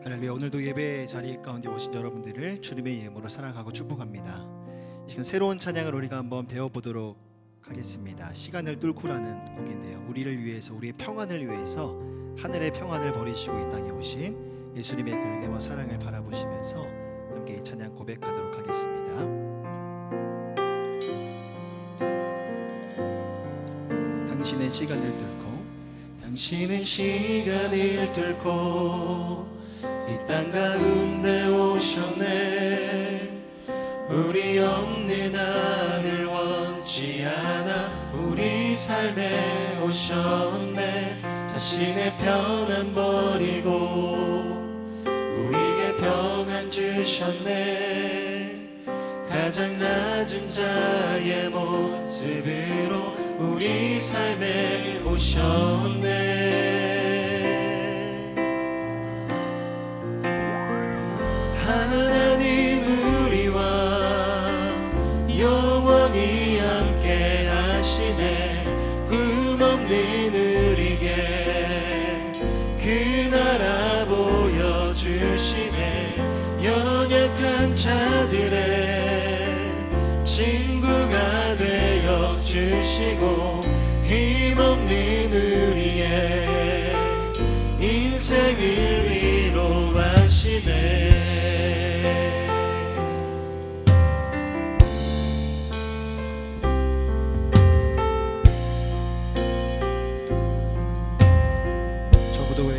할렐루야. 오늘도 예배 자리 가운데 오신 여러분들을 주님의 이름으로 사랑하고 축복합니다. 이 시간 새로운 찬양을 우리가 한번 배워보도록 하겠습니다. 시간을 뚫고라는 곡인데요, 우리를 위해서, 우리의 평안을 위해서 하늘의 평안을 버리시고 이 땅에 오신 예수님의 그 은혜와 사랑을 바라보시면서 함께 이 찬양 고백하도록 하겠습니다. 당신은 시간을 뚫고, 당신은 시간을 뚫고 이 땅 가운데 오셨네. 우리 없는 하늘 원치 않아 우리 삶에 오셨네. 자신의 편안 버리고 우리에게 평안 주셨네. 가장 낮은 자의 모습으로 우리 삶에 오셨네. 하나님 우리와 영원히 함께 하시네. 꿈없는 우리에게 그 나라 보여주시네. 연약한 자들의 친구가 되어 주시고 힘없는 우리의 인생을 위로하시네.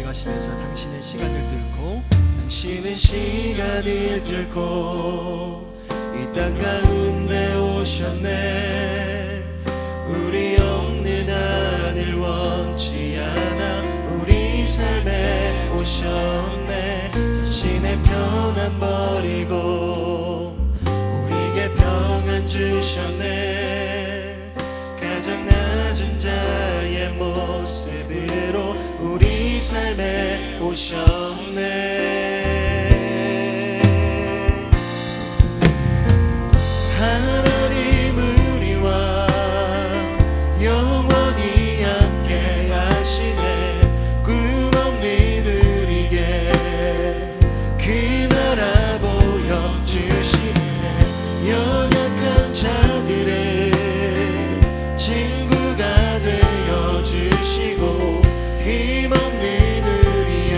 가시면서 당신의 시간을 뚫고, 당신은 시간을 뚫고 이 땅 가운데 오셨네. 우리 없는 하늘 원치 않아 우리 삶에 오셨네. 자신의 편안 버리고 우리에게 평안 주셨네. 가장 낮은 자의 모습으로 우리 삶에 오셨네. 하나님 우리와 영원히 함께 하시네. 꿈없는 우리에게 그 나라 보여주시네. 연약한 자들의 친구가 되어주시고 힘없는 우리의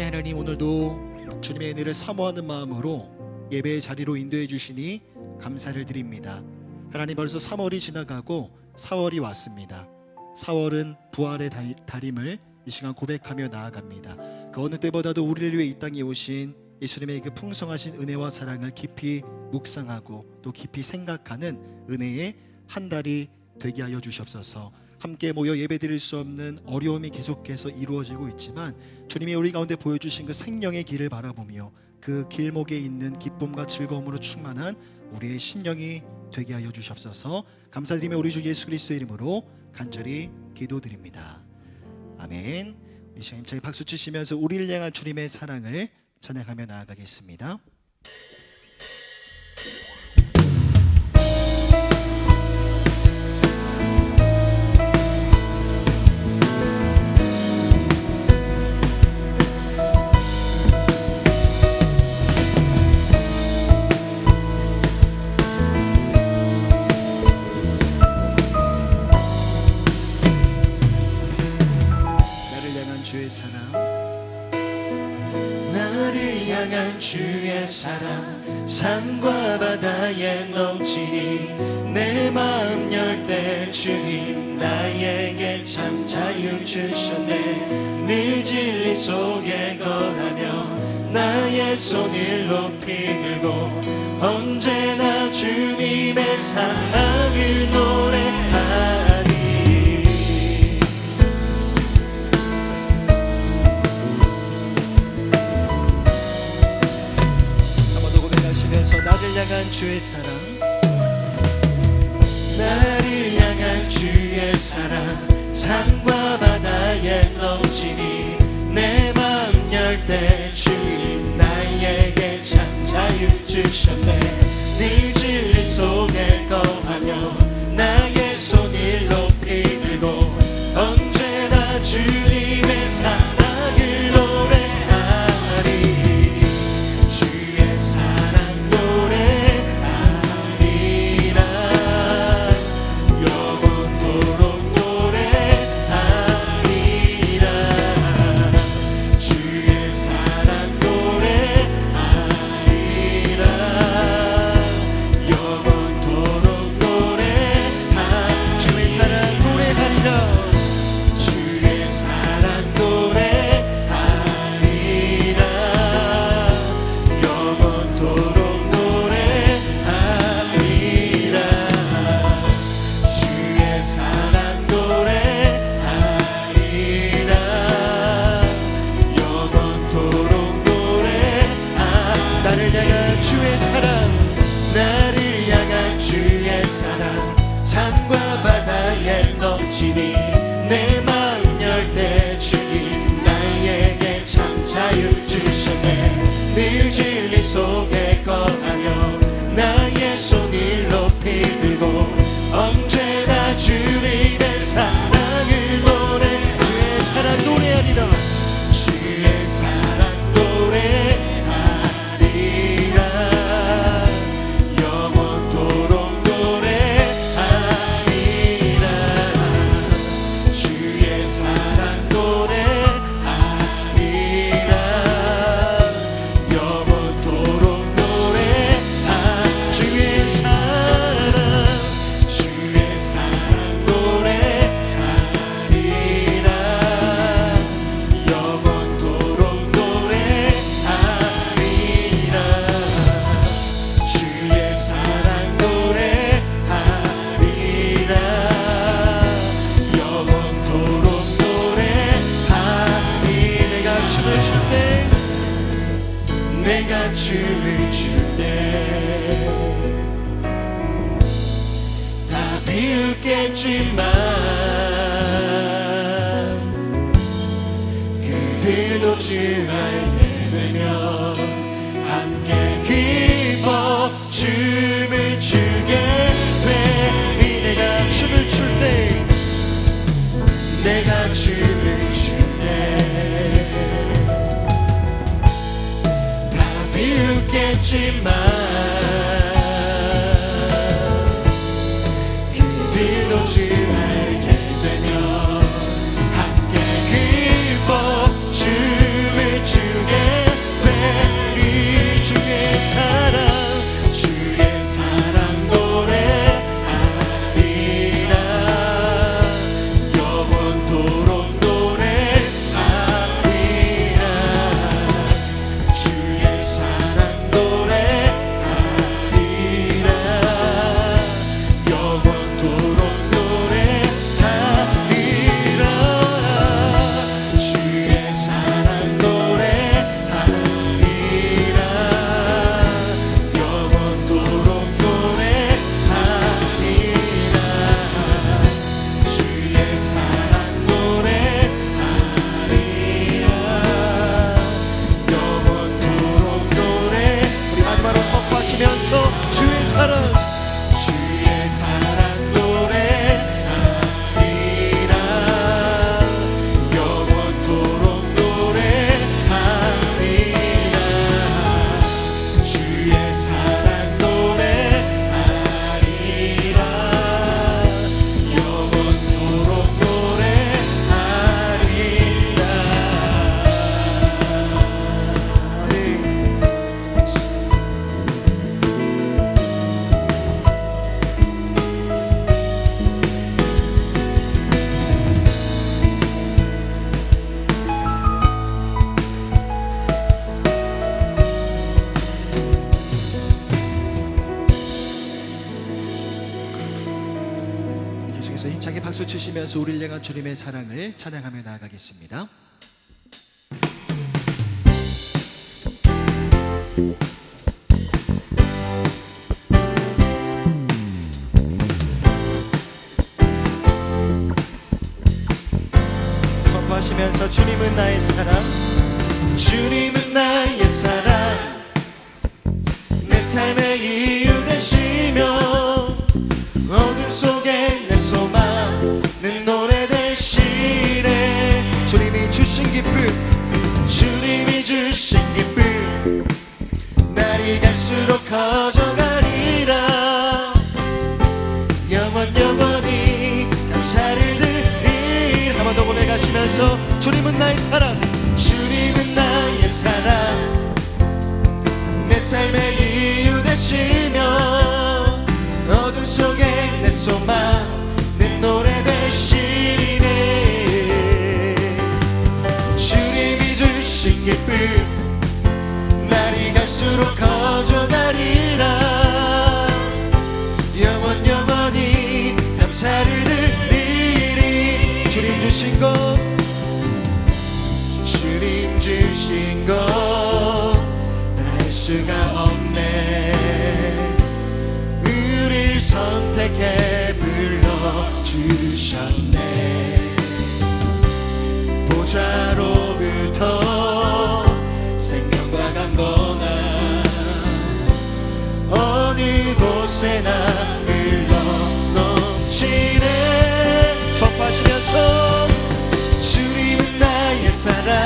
전능하신 하나님, 오늘도 주님의 은혜를 사모하는 마음으로 예배의 자리로 인도해 주시니 감사를 드립니다. 하나님, 벌써 3월이 지나가고 4월이 왔습니다. 4월은 부활의 달임을 이 시간 고백하며 나아갑니다. 그 어느 때보다도 우리를 위해 이 땅에 오신 예수님의 그 풍성하신 은혜와 사랑을 깊이 묵상하고 또 깊이 생각하는 은혜의 한 달이 되게 하여 주시옵소서. 함께 모여 예배드릴 수 없는 어려움이 계속해서 이루어지고 있지만 주님이 우리 가운데 보여주신 그 생명의 길을 바라보며 그 길목에 있는 기쁨과 즐거움으로 충만한 우리의 심령이 되게 하여 주시옵소서. 감사드리며 우리 주 예수 그리스도의 이름으로 간절히 기도드립니다. 아멘. 이 시간 힘차게 박수 치시면서 우리를 향한 주님의 사랑을 찬양하며 나아가겠습니다. 주의 사랑 산과 바다에 넘치니 내 마음 열 때 주님 나에게 참 자유 주셨네. 늘 진리 속에 거하며 나의 손을 높이 들고 언제나 주님의 사랑을 노래하리. 나를 향한 주의 사랑, 나를 향한 주의 사랑 산과 바다에 넘치니 내 마음 열 때 주님 나에게 참 자유 주셨네. 늘 진리 속에 거하며 나의 손을 높이 들고 언제나 주님의 사랑을 노래하리. 내 마음 열 때 주님 나에게 참 자유 주셨네. 늘 진리 속에 거하며 나의 손을 높이 들고 언제나 주님의 사랑을 노래. 주의 사랑 노래하리라. 주의 사랑 노래하리라. 영원토록 주의 사랑 노래하리라. 영원토록 노래하리라. 주의 사랑 주의 사랑 노래하리라. 영원토록 노래하리라. 주의 사랑 노래하리라. 내가 춤을 출 때 다 비웃겠지만 그들도 주 알게 되면 함께 기뻐 춤을 추게 되리. 내가 춤을 출 때 내가 춤을 출 때 비웃겠지만 그들도 주 알게 되면 함께 기뻐 춤을 추 힘차게 박수 치시면서 우리를 향한 주님의 사랑을 찬양하며 나아가겠습니다. 선포하시면서 주님은 나의 사랑, 주님은 나의 사랑, 내 삶의 이유 되시며 어둠 속에 내 소망, 내 노래 되시네. 주님이 주신 기쁨, 주님이 주신 기쁨, 날이 갈수록 커져가리라. 영원히 감사를 드리라. 한 번 더 고백하시면서 주님은 나의 사랑, 주님은 나의 사랑, 내 삶의 이유 되시며 어둠 속에 내 소망, 내 노래 되시네. 주님이 주신 기쁨, 날이 갈수록 커져가리라. 영원히 감사를 드리리. 주님 주신 것, 주님 주신 것 다 할 수가 없네. 우릴 선택해 불러주셨네. 보좌로부터 생명과 강건함 어느 곳에나 흘러 넘치네. 선포하시면서 주님은 나의 사랑,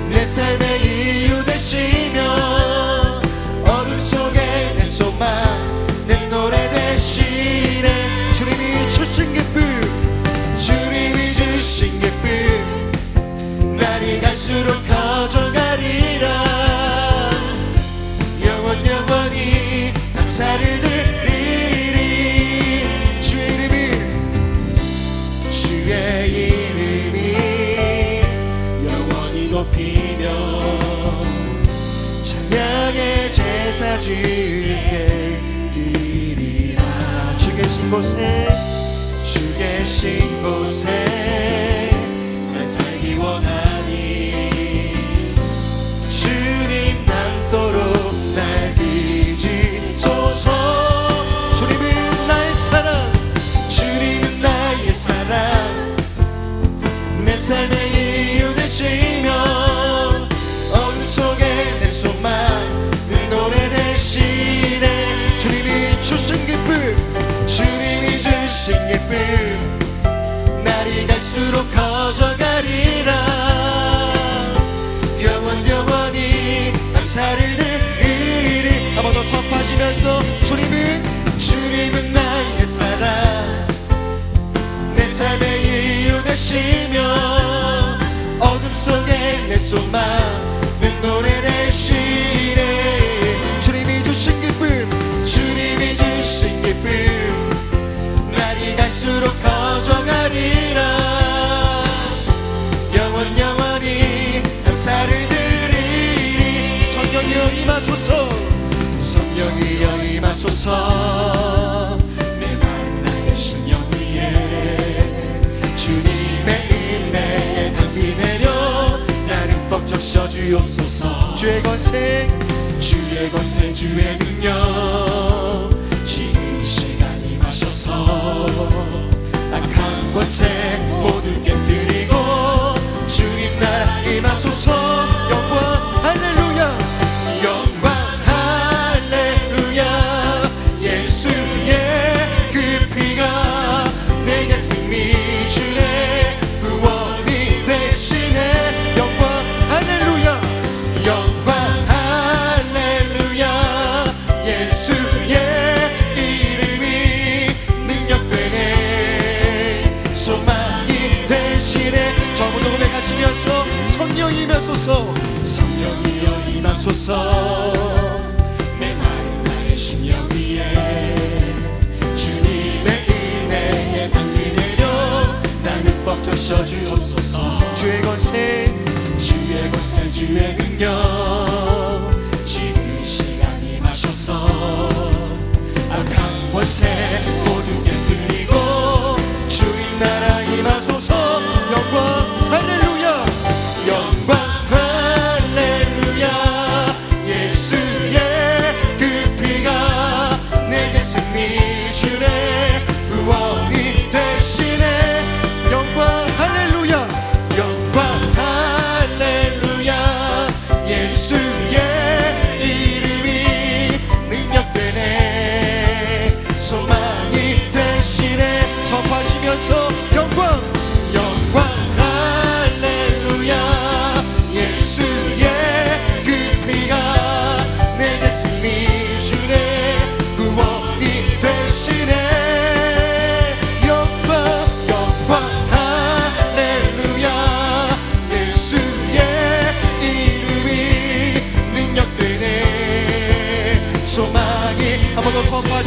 내 삶의 이유 되시며 어둠 속에 내 소망, 내 노래 되시네. 주님이 주신 기쁨, 주님이 주신 기쁨, 날이 갈수록 커져가리라. 영원히 감사를 드리리. 주의 이름이 영원히 높이며 찬양의 제사 주께 드리라. 주 계신 곳에, 주 계신 곳에 난 살기 원하니 주님 닮도록 날 빚으소서. 주님은 나의 사랑, 주님은 나의 사랑, 내 삶의 이유 되시며 어둠 속에 내 소망, 내 노래 되시네. 주님이 주신 기쁨, 주님이 주신 기쁨, 날이 갈수록 커져가리라. 영원히 감사를 드리리. 한 번 더 선포하시면서 주님은 나의 사랑, 내 삶의 이유 되시며 어둠 속에 내 소망, 내 노래 되시네. 주님이 주신 기쁨, 주님이 주신 기쁨, 날이 갈수록 커져가리라. 영원히 감사를 드리리. 성령이여 임하소서, 성령이여 임하소서. 메마른 나의 심령 위에 주님의 인내에 담비 내려 나를 벅적 셔주옵소서. 주의 권세, 주의 권세 주의 능력 지금 이 시간 임하셔서 악한 권세 모두 깨뜨리고 주님 나라 임하소서. 영광 할렐루야, 영광 할렐루야. 예수의 그 피가 내게 승리 주네. 구원이 되시네. 영광 할렐루야, 영광 할렐루야. 예수의 이름이 능력되네. 소망이 되시네. 저부터 고백하시면서 성령이 임하소서, 성령이여 임하소서. 메마른 나의 심령 위에 주님의 인내에 담비 내려 나는 벅적 셔주옵소서. 주의 권세, 주의 권세 주의 능력 지금 이 시간 임하셔서 악한 권세 모두 깨뜨리고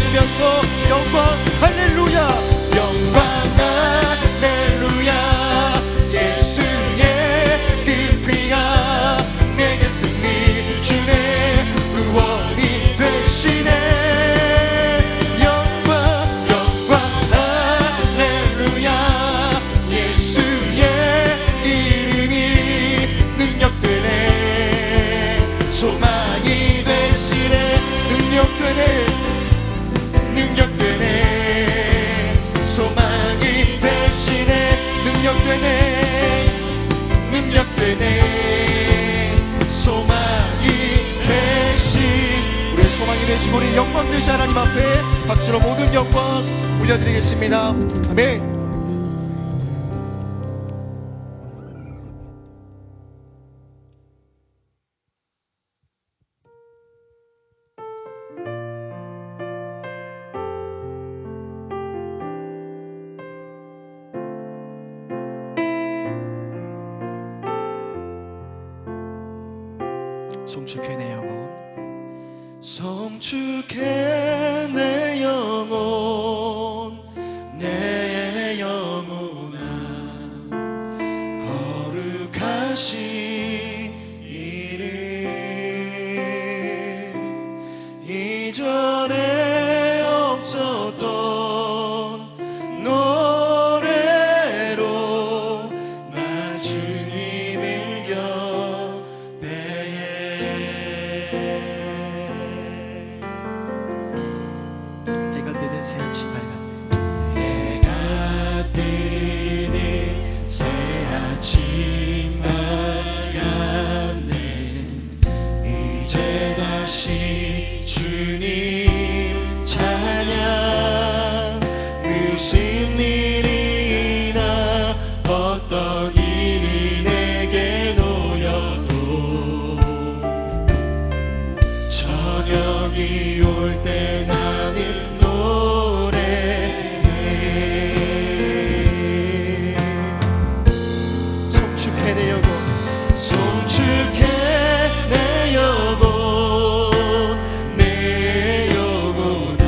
선포하시면서 영광 할렐루야, 영광 할렐루야, 예수의 그 피가 내게 승리 주네 구원이 되시네. 영광 할렐루야, 예수의 이름이 능력되네, 소망이 되시네, 능력되네, 소망이 되시네, 능력되네, 소망이 되신 우리 소망이 되시고 우리 영광 되신 하나님 앞에 박수로 모든 영광 올려드리겠습니다. 아멘. 송축해 내 영혼, 송축해 내 영혼, 내 영혼아, 거룩하신 이름, 이전에 없었던 노래로 나 주님을 해가 뜨는 새 아침 밝았네, 해가 뜨는 새 아침 밝았네, 이제 다시 주님 찬양, 무슨 일이나 어떤 일이 내게 놓여도 저녁이 올 때 나는 노래해. 송축해 내 영혼, 송축해 내 영혼, 내 영혼아,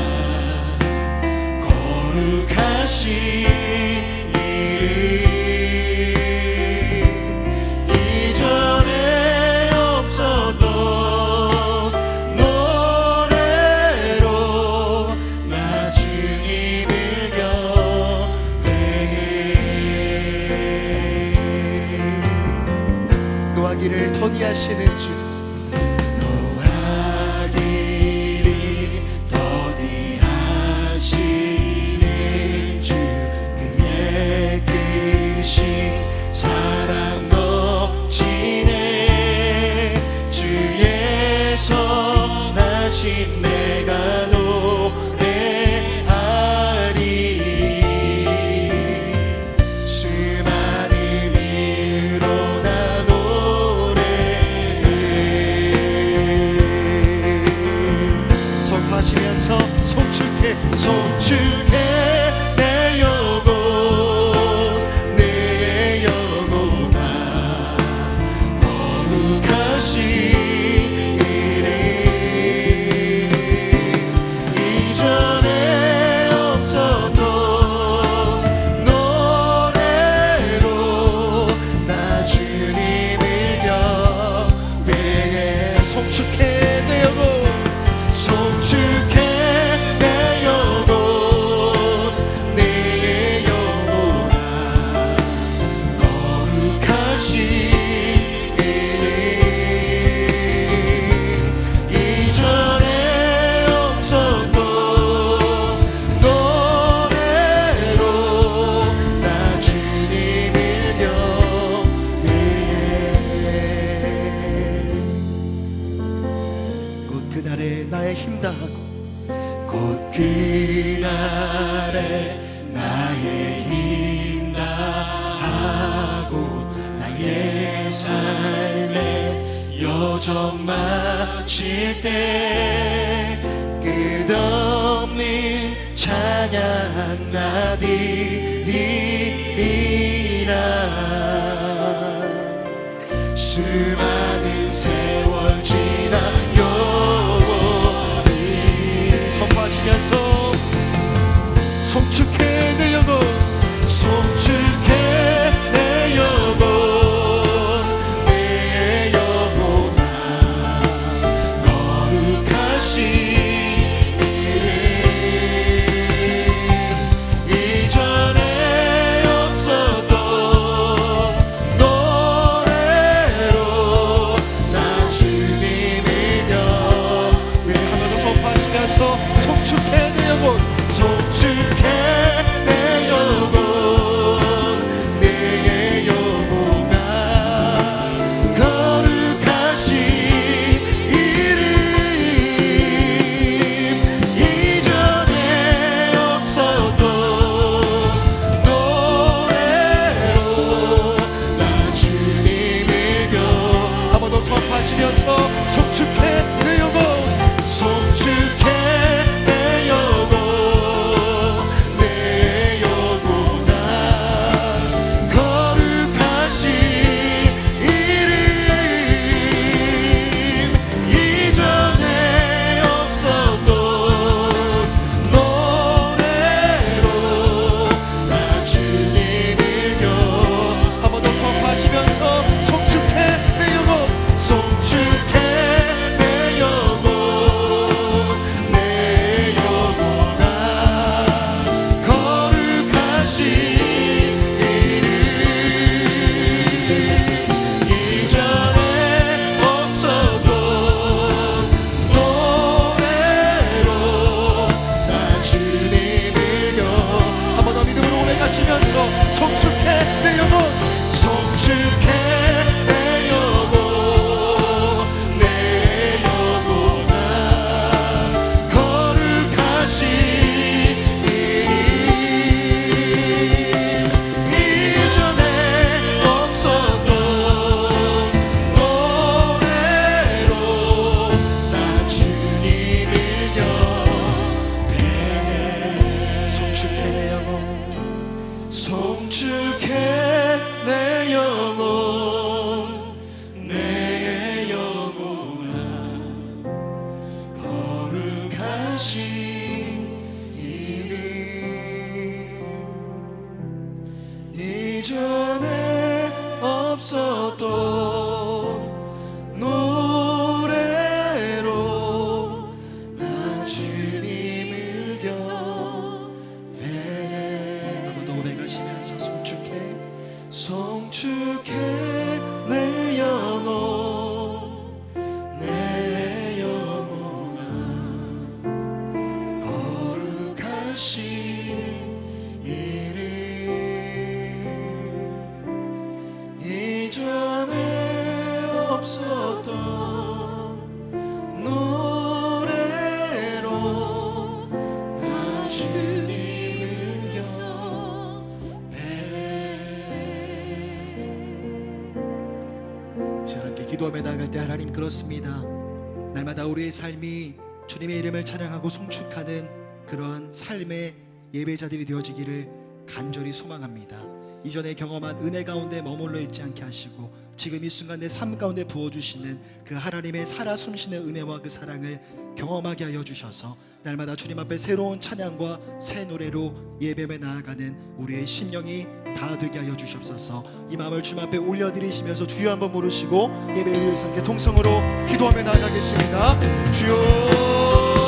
거룩하신 이름, 이전에 없었던 노래로 나 주님을 경배해. 노하기를 더디하시는 주, 노하기를 더디하시는 주, 그의 크신 사랑 넘치네, 주의 선하심 내가 노래하리, 수많은 이유로 나 노래해. 선포하시면서 송축해, 송축해 내 영혼, 내 영혼아, 거룩하신 이름, 이전에 없었던 노래로 나 주님을 경배해. 송축해 내 영혼, 송축해 내 영혼, 내 영혼아, 거룩하신 이름, 이전에 없었던 노래로 나 주님을 경배해. 곧 그날에 나의 힘 다하고, 곧 그날에 나의 힘 다하고, 나의 삶의 여정 마칠 때 끝없는 찬양 나드리리라. 수많은 세월 지나 영원히 선포하시면서 고백하시면서 송축해 내 영혼 송축해 내 영혼 내 영혼아 거룩하신 이름 이전에 없었던 노래로 나 주님을 겨 한 번 더 선포하시면서 송축해 내 영혼 송축해 내 영혼 내 영혼아 거룩하신 이름 이전에 없었던 노래로 나 주님을 겨 한 번 더 믿음으로 고백하시면서 송축해 내 영혼 송축해 내 영혼 내 영혼아 거룩하신 이름 이전에 없었던 노래로 나 주님을 곁에 송축해 내 영혼 송축해 내 영혼 내 영혼아 거룩하신 이름 이전에 없었던 노래로 나 주님을 곁에 한 번 더 고백하시면서 송축해 송축해 내 영혼 내 영혼아 거룩하신 이름 이전에 없었던 노래로 나 주님을 곁에 이제 함께 기도하며 나아갈 때 하나님 그렇습니다. 날마다 우리의 삶이 주님의 이름을 찬양하고 송축하는 그러한 삶의 예배자들이 되어지기를 간절히 소망합니다. 이전에 경험한 은혜 가운데 머물러 있지 않게 하시고 지금 이 순간 내 삶 가운데 부어주시는 그 하나님의 살아 숨쉬는 은혜와 그 사랑을 경험하게 하여 주셔서 날마다 주님 앞에 새로운 찬양과 새 노래로 예배에 나아가는 우리의 심령이 다 되게 하여 주시옵소서. 이 마음을 주님 앞에 올려드리시면서 주여 한번 부르시고 예배를 위해서 함께 통성으로 기도하며 나아가겠습니다. 주여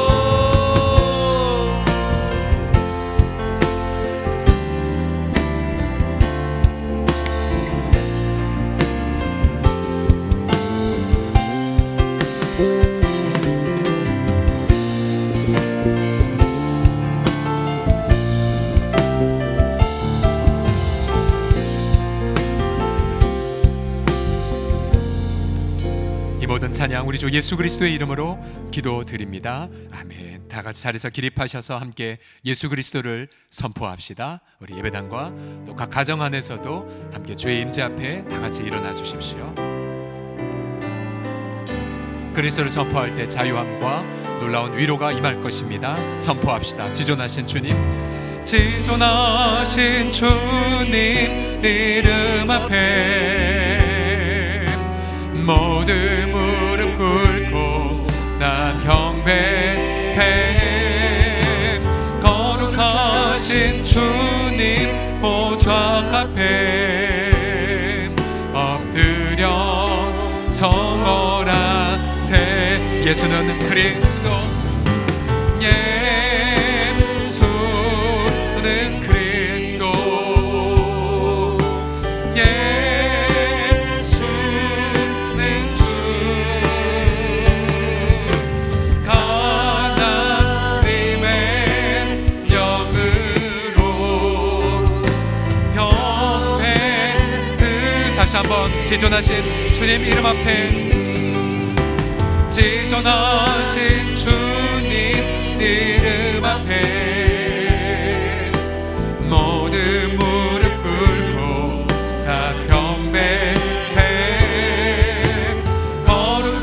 이 모든 찬양 우리 주 예수 그리스도의 이름으로 기도드립니다. 아멘. 다 같이 자리에서 기립하셔서 함께 예수 그리스도를 선포합시다. 우리 예배당과 또 각 가정 안에서도 함께 주의 임재 앞에 다 같이 일어나 주십시오. 그리스도를 선포할 때 자유함과 놀라운 위로가 임할 것입니다. 선포합시다. 지존하신 주님, 지존하신 주님 이름 앞에 모든 무릎 꿇고 난 경배해. 거룩하신 주님 보좌 앞에 엎드려 정언하세. 예수는 그리스도, 예수는 그리스도, 예수는 주. 하나님의 영으로 경배를. 다시 한번 지존하신 주님 이름 앞에, 지존하신 주님 이름 앞에 모든 무릎 꿇고 다 경배해. 거룩하신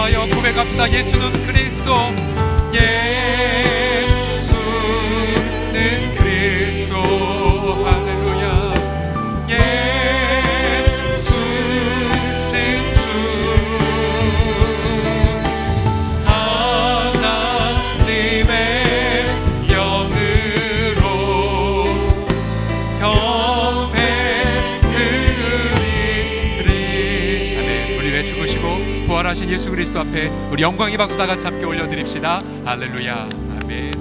기도하여 고백합시다. 예수는 그리스도, 예수는 그리스도. 할렐루야. 예수는 주, 하나님의 영으로 우리 외치고 부활하신 예수 그리스도 앞에 우리 영광의 박수 다 같이 함께 올려드립시다. 할렐루야. 아멘.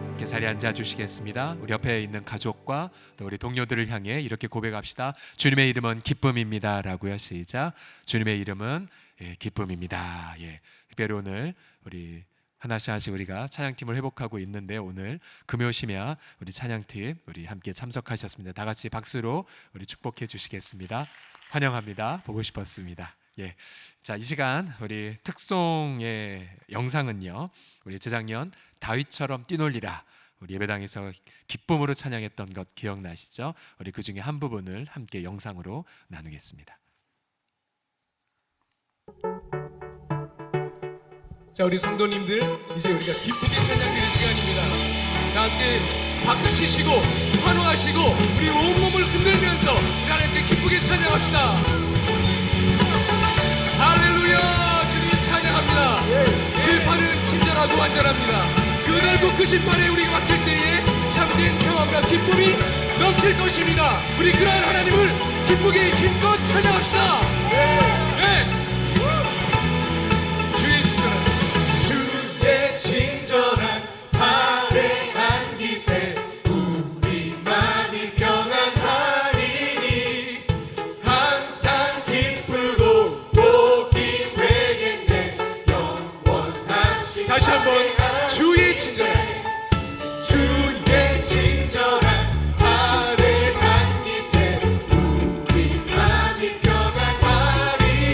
이렇게 자리에 앉아 주시겠습니다. 우리 옆에 있는 가족과 또 우리 동료들을 향해 이렇게 고백합시다. 주님의 이름은 기쁨입니다 라고요. 시작. 주님의 이름은 기쁨입니다. 특별히 오늘 우리 하나씩 우리가 찬양팀을 회복하고 있는데, 오늘 금요심야 우리 찬양팀 우리 함께 참석하셨습니다. 다 같이 박수로 우리 축복해 주시겠습니다. 환영합니다. 보고 싶었습니다. 자, 이 시간 우리 특송의 영상은요, 우리 재작년 다윗처럼 뛰놀리라 우리 예배당에서 기쁨으로 찬양했던 것 기억나시죠? 우리 그 중에 한 부분을 함께 영상으로 나누겠습니다. 자, 우리 성도님들, 이제 우리가 기쁘게 찬양드릴 시간입니다. 다 함께 박수 치시고 환호하시고 우리 온몸을 흔들면서 우리 하나님께 기쁘게 찬양합시다. 할렐루야. 주님 찬양합니다. 심판은 친절하고 완전합니다. 그 넓고 크신 판에 우리가 맡길 때에 참된 평안과 기쁨이 넘칠 것입니다. 우리 그러한 하나님을 기쁘게 힘껏 찬양합시다. 주의 친절한 발행한 기세 우리 마음이 평안하리니 항상 기쁘고 복이 되겠네 영원하신. 다시 한번 주의 친절한 발행한 기세 우리 마음이 평안하리니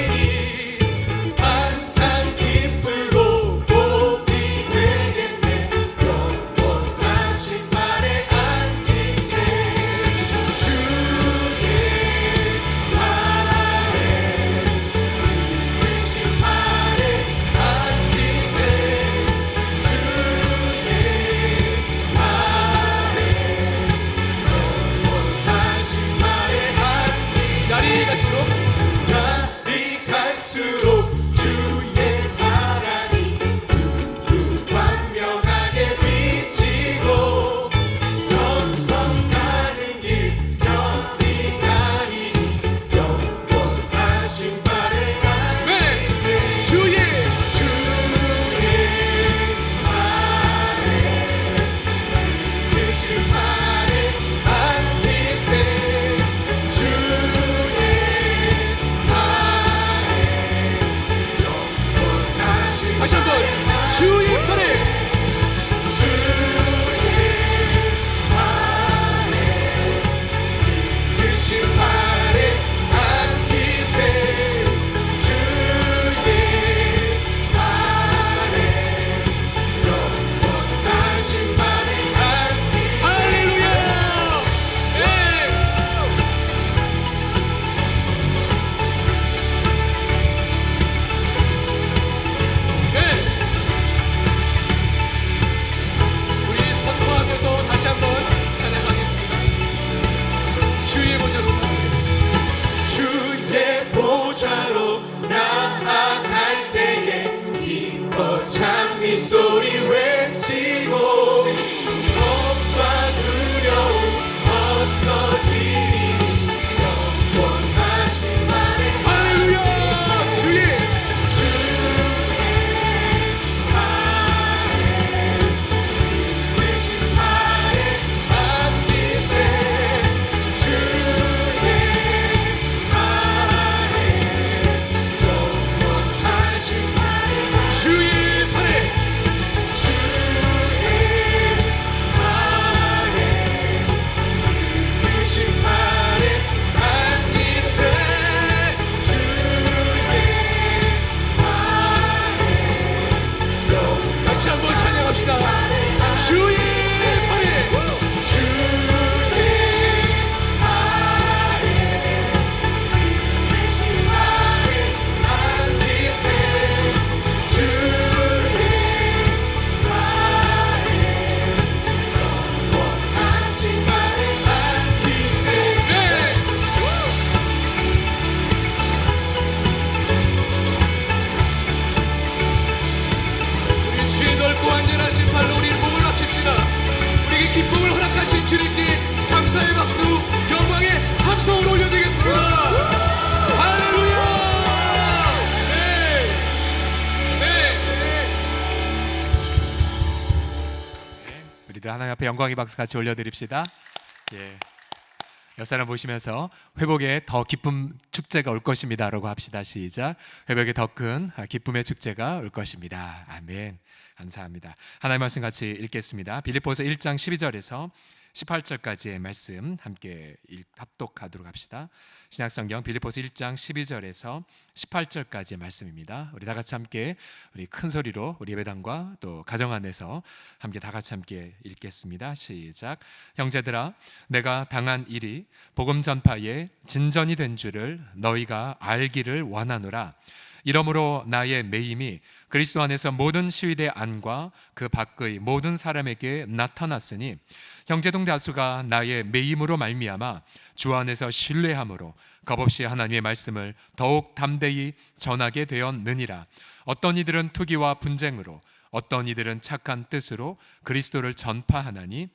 하나님 앞에 영광의 박수 같이 올려드립시다. 예. 옆 사람 보시면서 회복에 더 기쁨 축제가 올 것입니다라고 합시다. 시작. 회복에 더 큰 기쁨의 축제가 올 것입니다. 아멘. 감사합니다. 하나님의 말씀 같이 읽겠습니다. 빌립보서 1장 12절에서 18절까지의 말씀 함께 합독하도록 합시다. 신약성경 빌립보서 1장 12절에서 18절까지의 말씀입니다. 우리 다 같이 함께 우리 큰 소리로 우리 예배당과 또 가정 안에서 함께 다 같이 함께 읽겠습니다. 시작. 형제들아, 내가 당한 일이 복음 전파에 진전이 된 줄을 너희가 알기를 원하노라. 이러므로 나의 매임이 그리스도 안에서 모든 시위대 안과 그 밖의 모든 사람에게 나타났으니 형제동 다수가 나의 매임으로 말미암아 주 안에서 신뢰함으로 겁없이 하나님의 말씀을 더욱 담대히 전하게 되었느니라. 어떤 이들은 투기와 분쟁으로, 어떤 이들은 착한 뜻으로 그리스도를 전파하나니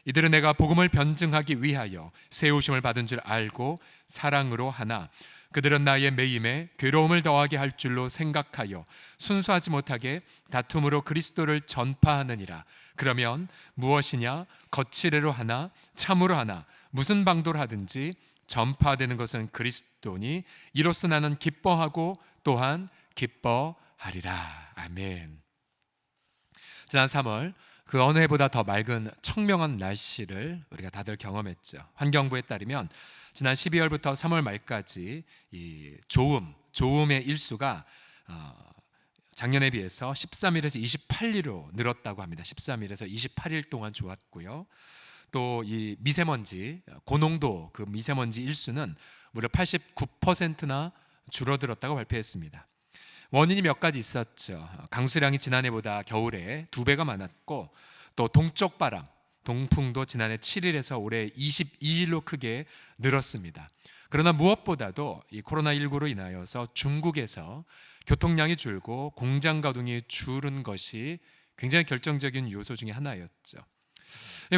이들은 내가 복음을 변증하기 위하여 세우심을 받은 줄 알고 사랑으로 하나 그들은 나의 매임에 괴로움을 더하게 할 줄로 생각하여 순수하지 못하게 다툼으로 그리스도를 전파하느니라. 그러면 무엇이냐? 거칠애로 하나 참으로 하나 무슨 방도로 하든지 전파되는 것은 그리스도니 이로써 나는 기뻐하고 또한 기뻐하리라. 아멘. 지난 3월 그 어느 해보다 더 맑은 청명한 날씨를 우리가 다들 경험했죠. 환경부에 따르면 지난 12월부터 3월 말까지 이 조음의 일수가 작년에 비해서 13일에서 28일로 늘었다고 합니다. 13일에서 28일 동안 좋았고요. 또 이 미세먼지 고농도 그 미세먼지 일수는 무려 89%나 줄어들었다고 발표했습니다. 원인이 몇 가지 있었죠. 강수량이 지난해보다 겨울에 2배가 많았고 또 동쪽 바람 동풍도 지난해 7일에서 올해 22일로 크게 늘었습니다. 그러나 무엇보다도 이 코로나19로 인하여서 중국에서 교통량이 줄고 공장 가동이 줄은 것이 굉장히 결정적인 요소 중에 하나였죠.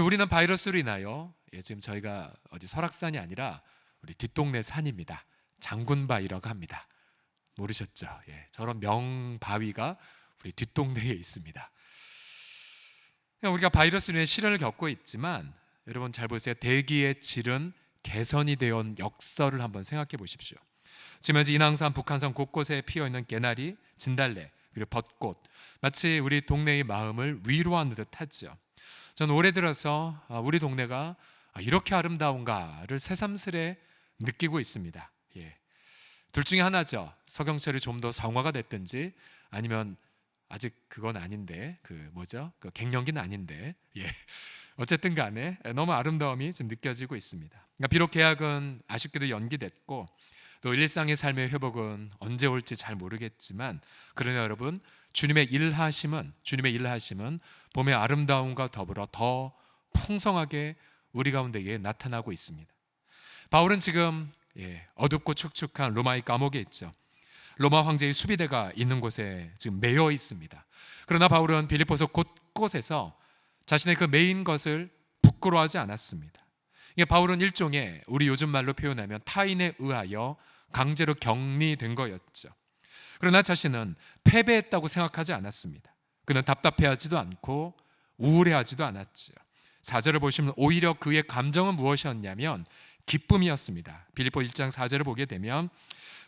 우리는 바이러스로 인하여 지금 저희가 어디 설악산이 아니라 우리 뒷동네 산입니다. 장군바위라고 합니다. 모르셨죠? 저런 명바위가 우리 뒷동네에 있습니다. 우리가 바이러스로 인해 시련을 겪고 있지만 여러분 잘 보세요. 대기의 질은 개선이 되어온 역설을 한번 생각해 보십시오. 지금 현재 인왕산, 북한산 곳곳에 피어있는 개나리, 진달래, 그리고 벚꽃 마치 우리 동네의 마음을 위로하는 듯 하죠. 저는 올해 들어서 우리 동네가 이렇게 아름다운가를 새삼스레 느끼고 있습니다. 둘 중에 하나죠. 서경철이 좀 더 성화가 됐든지 아니면 아직 그건 아닌데 그 갱년기는 아닌데 어쨌든 간에 너무 아름다움이 좀 느껴지고 있습니다. 그러니까 비록 계약은 아쉽게도 연기됐고 또 일상의 삶의 회복은 언제 올지 잘 모르겠지만 그러나 여러분 주님의 일하심은 봄의 아름다움과 더불어 더 풍성하게 우리 가운데에 나타나고 있습니다. 바울은 지금 어둡고 축축한 로마의 감옥에 있죠. 로마 황제의 수비대가 있는 곳에 지금 매여 있습니다. 그러나 바울은 빌립보서 곳곳에서 자신의 그 매인 것을 부끄러워하지 않았습니다. 이게 바울은 일종의 우리 요즘 말로 표현하면 타인에 의하여 강제로 격리된 거였죠. 그러나 자신은 패배했다고 생각하지 않았습니다. 그는 답답해하지도 않고 우울해하지도 않았죠. 4절을 보시면 오히려 그의 감정은 무엇이었냐면 기쁨이었습니다. 빌립보 1장 4절을 보게 되면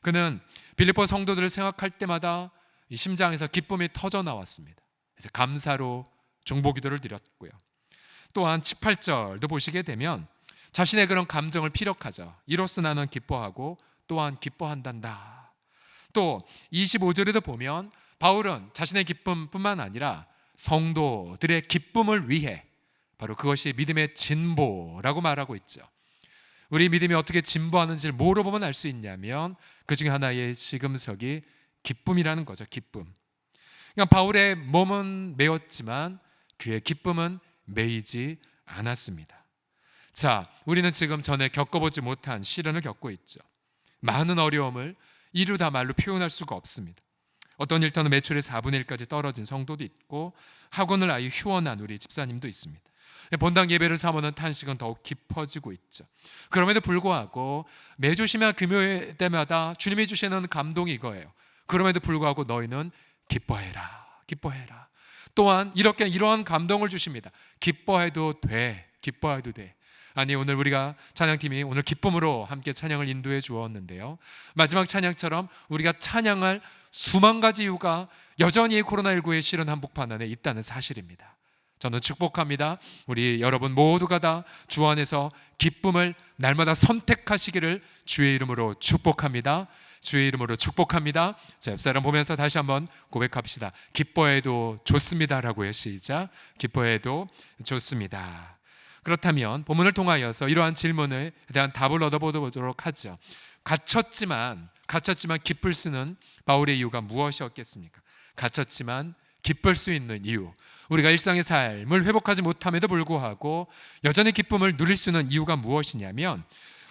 그는 빌립보 성도들을 생각할 때마다 이 심장에서 기쁨이 터져 나왔습니다. 그래서 감사로 중보기도를 드렸고요. 또한 18절도 보시게 되면 자신의 그런 감정을 피력하죠. 이로써 나는 기뻐하고 또한 기뻐한단다. 또 25절에도 보면 바울은 자신의 기쁨뿐만 아니라 성도들의 기쁨을 위해 바로 그것이 믿음의 진보라고 말하고 있죠. 우리 믿음이 어떻게 진보하는지를 뭐로 보면 알 수 있냐면 그 중에 하나의 시금석이 기쁨이라는 거죠. 기쁨. 그러니까 바울의 몸은 메었지만 그의 기쁨은 메이지 않았습니다. 자, 우리는 지금 전에 겪어보지 못한 시련을 겪고 있죠. 많은 어려움을 이루다 말로 표현할 수가 없습니다. 어떤 일터는 매출의 4분의 1까지 떨어진 성도도 있고 학원을 아예 휴원한 우리 집사님도 있습니다. 본당 예배를 사모하는 탄식은 더욱 깊어지고 있죠. 그럼에도 불구하고 매주 심야 금요일 때마다 주님이 주시는 감동이 이거예요. 그럼에도 불구하고 너희는 기뻐해라. 또한 이러한 감동을 주십니다. 기뻐해도 돼. 기뻐해도 돼. 아니, 오늘 우리가 찬양팀이 오늘 기쁨으로 함께 찬양을 인도해 주었는데요, 마지막 찬양처럼 우리가 찬양할 수만 가지 이유가 여전히 코로나19의 실은 한복판 안에 있다는 사실입니다. 저는 축복합니다. 우리 여러분 모두가 다 주 안에서 기쁨을 날마다 선택하시기를 주의 이름으로 축복합니다. 주의 이름으로 축복합니다. 자, 옆사람 보면서 다시 한번 고백합시다. 기뻐해도 좋습니다라고요. 시작. 기뻐해도 좋습니다. 그렇다면 본문을 통하여서 이러한 질문에 대한 답을 얻어보도록 하죠. 갇혔지만 기쁠 수는 바울의 이유가 무엇이었겠습니까? 갇혔지만 기쁠 수 있는 이유, 우리가 일상의 삶을 회복하지 못함에도 불구하고 여전히 기쁨을 누릴 수 있는 이유가 무엇이냐면,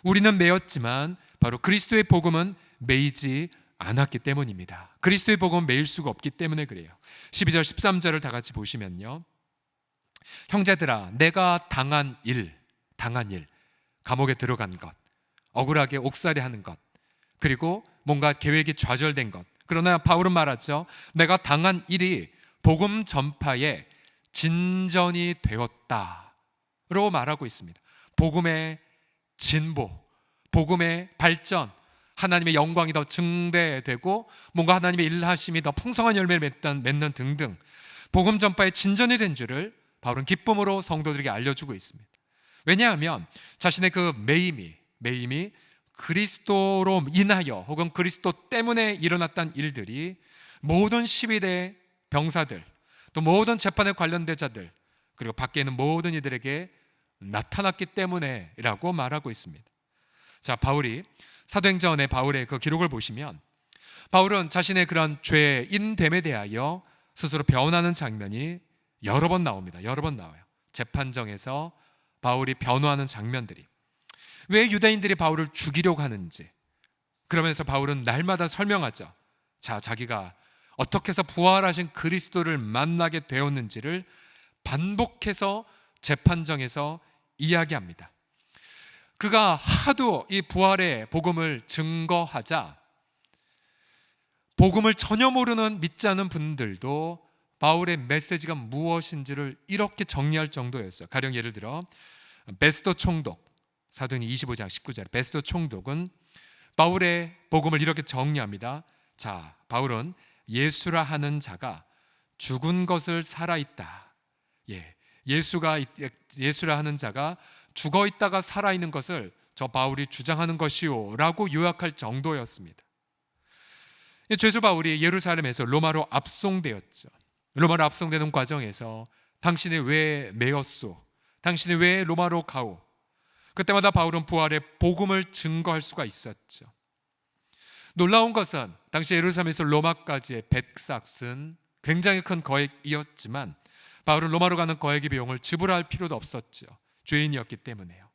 우리는 매였지만 바로 그리스도의 복음은 매이지 않았기 때문입니다. 그리스도의 복음은 매일 수가 없기 때문에 그래요. 12절 13절을 다 같이 보시면요, 형제들아, 내가 당한 일, 감옥에 들어간 것, 억울하게 옥살이하는 것, 그리고 뭔가 계획이 좌절된 것, 그러나 바울은 말하죠. 내가 당한 일이 복음 전파의 진전이 되었다로 말하고 있습니다. 복음의 진보, 복음의 발전, 하나님의 영광이 더 증대되고 뭔가 하나님의 일하심이 더 풍성한 열매를 맺는 등등 복음 전파의 진전이 된 줄을 바울은 기쁨으로 성도들에게 알려주고 있습니다. 왜냐하면 자신의 그 매임이 그리스도로 인하여 혹은 그리스도 때문에 일어났던 일들이 모든 시위대 병사들, 또 모든 재판에 관련된 자들, 그리고 밖에 있는 모든 이들에게 나타났기 때문에라고 말하고 있습니다. 자, 사도행전의 바울의 그 기록을 보시면 바울은 자신의 그런 죄인됨에 대하여 스스로 변호하는 장면이 여러 번 나옵니다. 여러 번 나와요. 재판정에서 바울이 변호하는 장면들이, 왜 유대인들이 바울을 죽이려고 하는지, 그러면서 바울은 날마다 설명하죠. 자, 자기가 어떻게 해서 부활하신 그리스도를 만나게 되었는지를 반복해서 재판정에서 이야기합니다. 그가 하도 이 부활의 복음을 증거하자 복음을 전혀 모르는 믿지 않은 분들도 바울의 메시지가 무엇인지를 이렇게 정리할 정도였어요. 가령 예를 들어 베스도 총독, 사도행전 25장 19절 베스도 총독은 바울의 복음을 이렇게 정리합니다. 자, 바울은 예수라 하는 자가 죽은 것을 살아있다. 예수라 하는 자가 죽어 있다가 살아있는 것을 저 바울이 주장하는 것이요 라고 요약할 정도였습니다. 죄수 바울이 예루살렘에서 로마로 압송되었죠. 로마로 압송되는 과정에서 당신이 왜 매였소? 당신이 왜 로마로 가오? 그때마다 바울은 부활의 복음을 증거할 수가 있었죠. 놀라운 것은 당시 예루살렘에서 로마까지의 백삭은 굉장히 큰 거액이었지만 바울은 로마로 가는 거액의 비용을 지불할 필요도 없었죠. 죄인이었기 때문에요.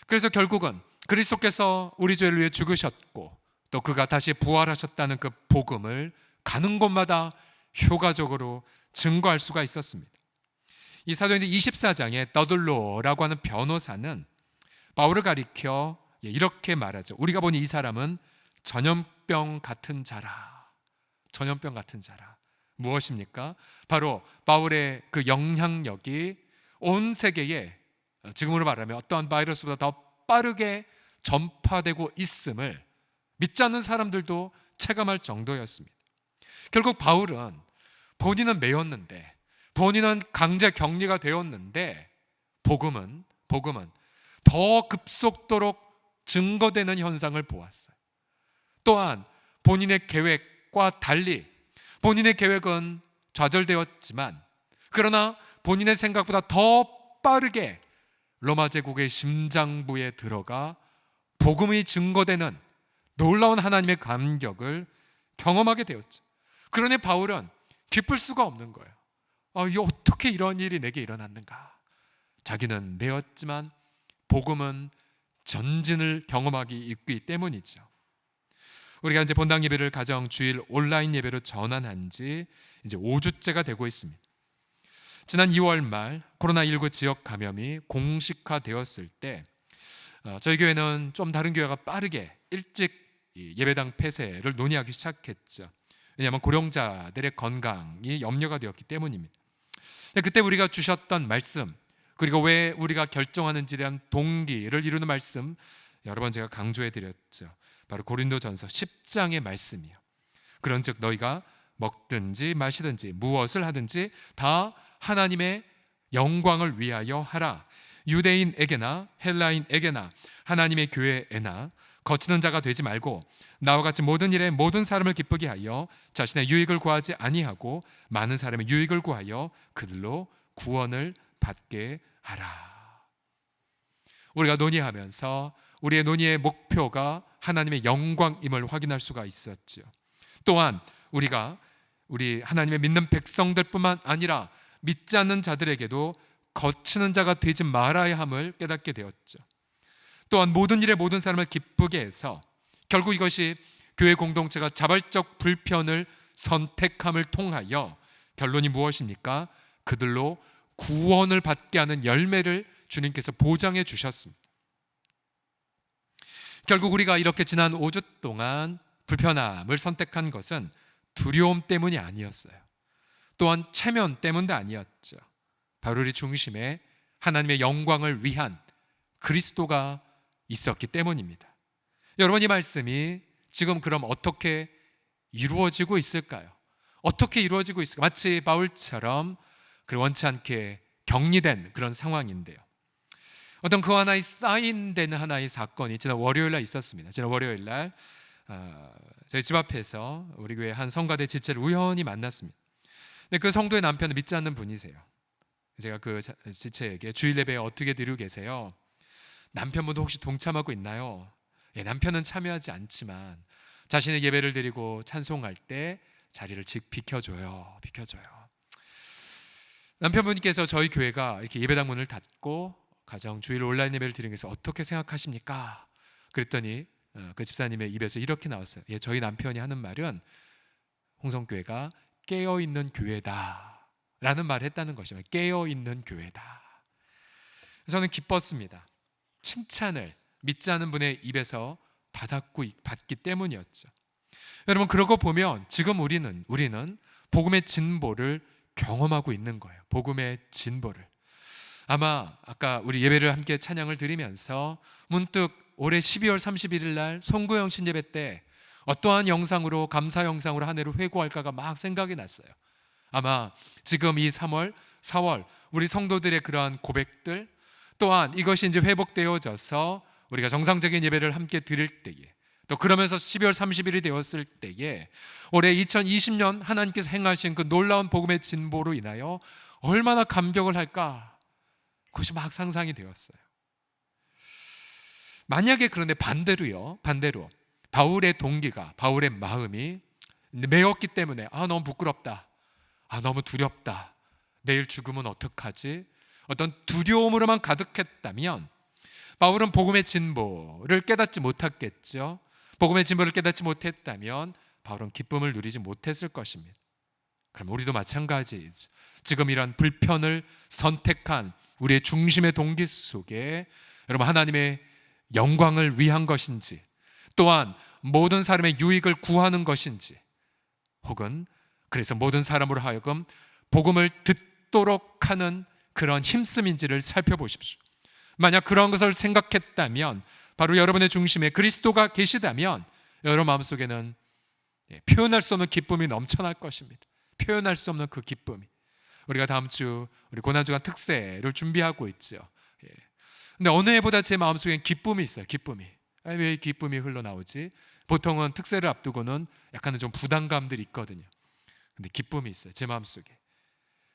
그래서 결국은 그리스도께서 우리 죄를 위해 죽으셨고 또 그가 다시 부활하셨다는 그 복음을 가는 곳마다 효과적으로 증거할 수가 있었습니다. 이 사도행전 24장에 더들로라고 하는 변호사는 바울을 가리켜 이렇게 말하죠. 우리가 보니 이 사람은 전염병 같은 자라. 전염병 같은 자라. 무엇입니까? 바로 바울의 그 영향력이 온 세계에 지금으로 말하면 어떠한 바이러스보다 더 빠르게 전파되고 있음을 믿지 않는 사람들도 체감할 정도였습니다. 결국 바울은 본인은 매였는데, 본인은 강제 격리가 되었는데 복음은 더 급속도로 증거되는 현상을 보았어요. 또한 본인의 계획과 달리 본인의 계획은 좌절되었지만 그러나 본인의 생각보다 더 빠르게 로마 제국의 심장부에 들어가 복음이 증거되는 놀라운 하나님의 감격을 경험하게 되었죠. 그러니 바울은 기쁠 수가 없는 거예요. 어떻게 이런 일이 내게 일어났는가? 자기는 매였지만 복음은 전진을 경험하기 있기 때문이죠. 우리가 이제 본당 예배를 가정 주일 온라인 예배로 전환한 지 이제 5주째가 되고 있습니다. 지난 2월 말 코로나19 지역 감염이 공식화되었을 때 저희 교회는 좀 다른 교회가 빠르게 일찍 예배당 폐쇄를 논의하기 시작했죠. 왜냐하면 고령자들의 건강이 염려가 되었기 때문입니다. 그때 우리가 주셨던 말씀, 그리고 왜 우리가 결정하는지에 대한 동기를 이루는 말씀 여러 번 제가 강조해 드렸죠. 바로 고린도전서 10장의 말씀이요. 그런즉 너희가 먹든지 마시든지 무엇을 하든지 다 하나님의 영광을 위하여 하라. 유대인에게나 헬라인에게나 하나님의 교회에나 거치는 자가 되지 말고 나와 같이 모든 일에 모든 사람을 기쁘게 하여 자신의 유익을 구하지 아니하고 많은 사람의 유익을 구하여 그들로 구원을 받게 하라. 우리가 논의하면서 우리의 논의의 목표가 하나님의 영광임을 확인할 수가 있었죠. 또한 우리 하나님의 믿는 백성들뿐만 아니라 믿지 않는 자들에게도 거치는 자가 되지 말아야 함을 깨닫게 되었죠. 또한 모든 일에 모든 사람을 기쁘게 해서 결국 이것이 교회 공동체가 자발적 불편을 선택함을 통하여 결론이 무엇입니까? 그들로 구원을 받게 하는 열매를 주님께서 보장해 주셨습니다. 결국 우리가 이렇게 지난 5주 동안 불편함을 선택한 것은 두려움 때문이 아니었어요. 또한 체면 때문도 아니었죠. 바로 우리 중심에 하나님의 영광을 위한 그리스도가 있었기 때문입니다. 여러분, 이 말씀이 지금 그럼 어떻게 이루어지고 있을까요? 어떻게 이루어지고 있을까? 마치 바울처럼 원치 않게 격리된 그런 상황인데요. 어떤 그 하나의 사인되는 하나의 사건이 지난 월요일 날 있었습니다. 지난 월요일 날 저희 집 앞에서 우리 교회 한 성가대 지체를 우연히 만났습니다. 근데 그 성도의 남편은 믿지 않는 분이세요. 제가 그 지체에게 주일 예배 어떻게 드리고 계세요? 남편분도 혹시 동참하고 있나요? 예, 남편은 참여하지 않지만 자신의 예배를 드리고 찬송할 때 자리를 비켜줘요. 남편분께서 저희 교회가 이렇게 예배당 문을 닫고 가정 주일 온라인 예배를 드리는 것을 어떻게 생각하십니까? 그랬더니 그 집사님의 입에서 이렇게 나왔어요. 예, 저희 남편이 하는 말은 홍성교회가 깨어있는 교회다 라는 말을 했다는 것입니다. 깨어있는 교회다. 저는 기뻤습니다. 칭찬을 믿지 않은 분의 입에서 받기 때문이었죠. 여러분, 그러고 보면 지금 우리는 복음의 진보를 경험하고 있는 거예요. 복음의 진보를. 아마 아까 우리 예배를 함께 찬양을 드리면서 문득 올해 12월 31일 날 송구영 신예배 때 어떠한 영상으로 감사 영상으로 한 해를 회고할까가 막 생각이 났어요. 아마 지금 이 3월, 4월 우리 성도들의 그러한 고백들, 또한 이것이 이제 회복되어져서 우리가 정상적인 예배를 함께 드릴 때에, 또 그러면서 12월 30일이 되었을 때에 올해 2020년 하나님께서 행하신 그 놀라운 복음의 진보로 인하여 얼마나 감격을 할까, 그것이 막 상상이 되었어요. 만약에 그런데 반대로 바울의 동기가, 바울의 마음이 매였기 때문에 너무 부끄럽다, 너무 두렵다, 내일 죽으면 어떡하지, 어떤 두려움으로만 가득했다면 바울은 복음의 진보를 깨닫지 못했겠죠. 복음의 진보를 깨닫지 못했다면 바울은 기쁨을 누리지 못했을 것입니다. 그럼 우리도 마찬가지죠. 지금 이런 불편을 선택한 우리의 중심의 동기 속에 여러분, 하나님의 영광을 위한 것인지, 또한 모든 사람의 유익을 구하는 것인지, 혹은 그래서 모든 사람으로 하여금 복음을 듣도록 하는 그런 힘씀인지를 살펴보십시오. 만약 그런 것을 생각했다면, 바로 여러분의 중심에 그리스도가 계시다면 여러분 마음속에는 표현할 수 없는 기쁨이 넘쳐날 것입니다. 표현할 수 없는 그 기쁨이. 우리가 다음 주 우리 고난주간 특세를 준비하고 있죠. 근데 어느 해보다 제 마음속엔 기쁨이 있어요. 기쁨이. 왜 기쁨이 흘러나오지? 보통은 특세를 앞두고는 약간은 좀 부담감들이 있거든요. 근데 기쁨이 있어요. 제 마음속에.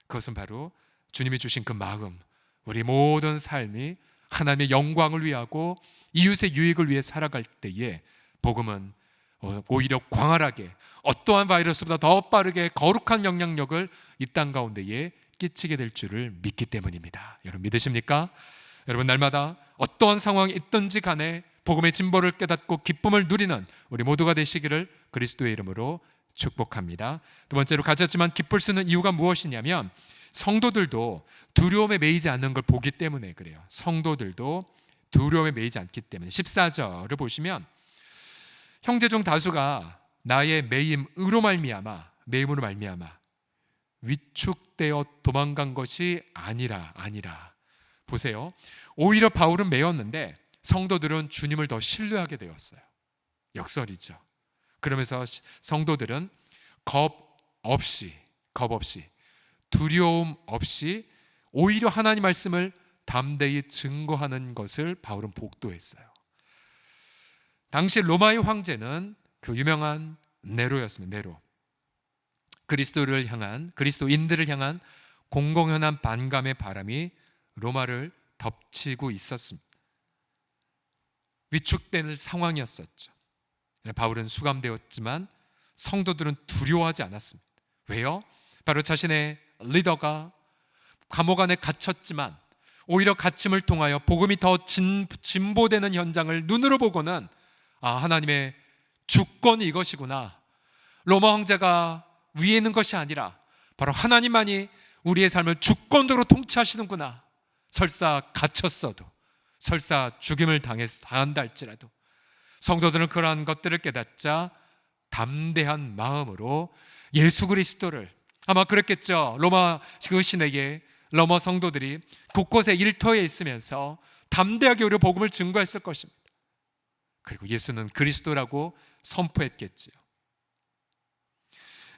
그것은 바로 주님이 주신 그 마음, 우리 모든 삶이 하나님의 영광을 위하고 이웃의 유익을 위해 살아갈 때에 복음은 오히려 광활하게, 어떠한 바이러스보다 더 빠르게 거룩한 영향력을 이 땅 가운데에 끼치게 될 줄을 믿기 때문입니다. 여러분 믿으십니까? 여러분, 날마다 어떠한 상황이 있든지 간에 복음의 진보를 깨닫고 기쁨을 누리는 우리 모두가 되시기를 그리스도의 이름으로 축복합니다. 두 번째로, 가졌지만 기쁠 수 있는 이유가 무엇이냐면 성도들도 두려움에 매이지 않는 걸 보기 때문에 그래요. 성도들도 두려움에 매이지 않기 때문에. 14절을 보시면 형제 중 다수가 나의 매임으로 말미암아, 매임으로 말미암아 위축되어 도망간 것이 아니라. 보세요. 오히려 바울은 매였는데 성도들은 주님을 더 신뢰하게 되었어요. 역설이죠. 그러면서 성도들은 겁 없이 두려움 없이 오히려 하나님 말씀을 담대히 증거하는 것을 바울은 복도했어요. 당시 로마의 황제는 그 유명한 네로였습니다. 네로. 그리스도인들을 향한 공공연한 반감의 바람이 로마를 덮치고 있었습니다. 위축되는 상황이었었죠. 바울은 수감되었지만 성도들은 두려워하지 않았습니다. 왜요? 바로 자신의 리더가 감옥 안에 갇혔지만 오히려 갇힘을 통하여 복음이 더 진보되는 현장을 눈으로 보고는 하나님의 주권이 이것이구나. 로마 황제가 위에 있는 것이 아니라 바로 하나님만이 우리의 삶을 주권적으로 통치하시는구나. 설사 갇혔어도, 설사 죽임을 당한다 할지라도 성도들은 그러한 것들을 깨닫자 담대한 마음으로 예수 그리스도를, 아마 그랬겠죠. 로마 그 시내에 로마 성도들이 곳곳에 일터에 있으면서 담대하게 우리 복음을 증거했을 것입니다. 그리고 예수는 그리스도라고 선포했겠지요.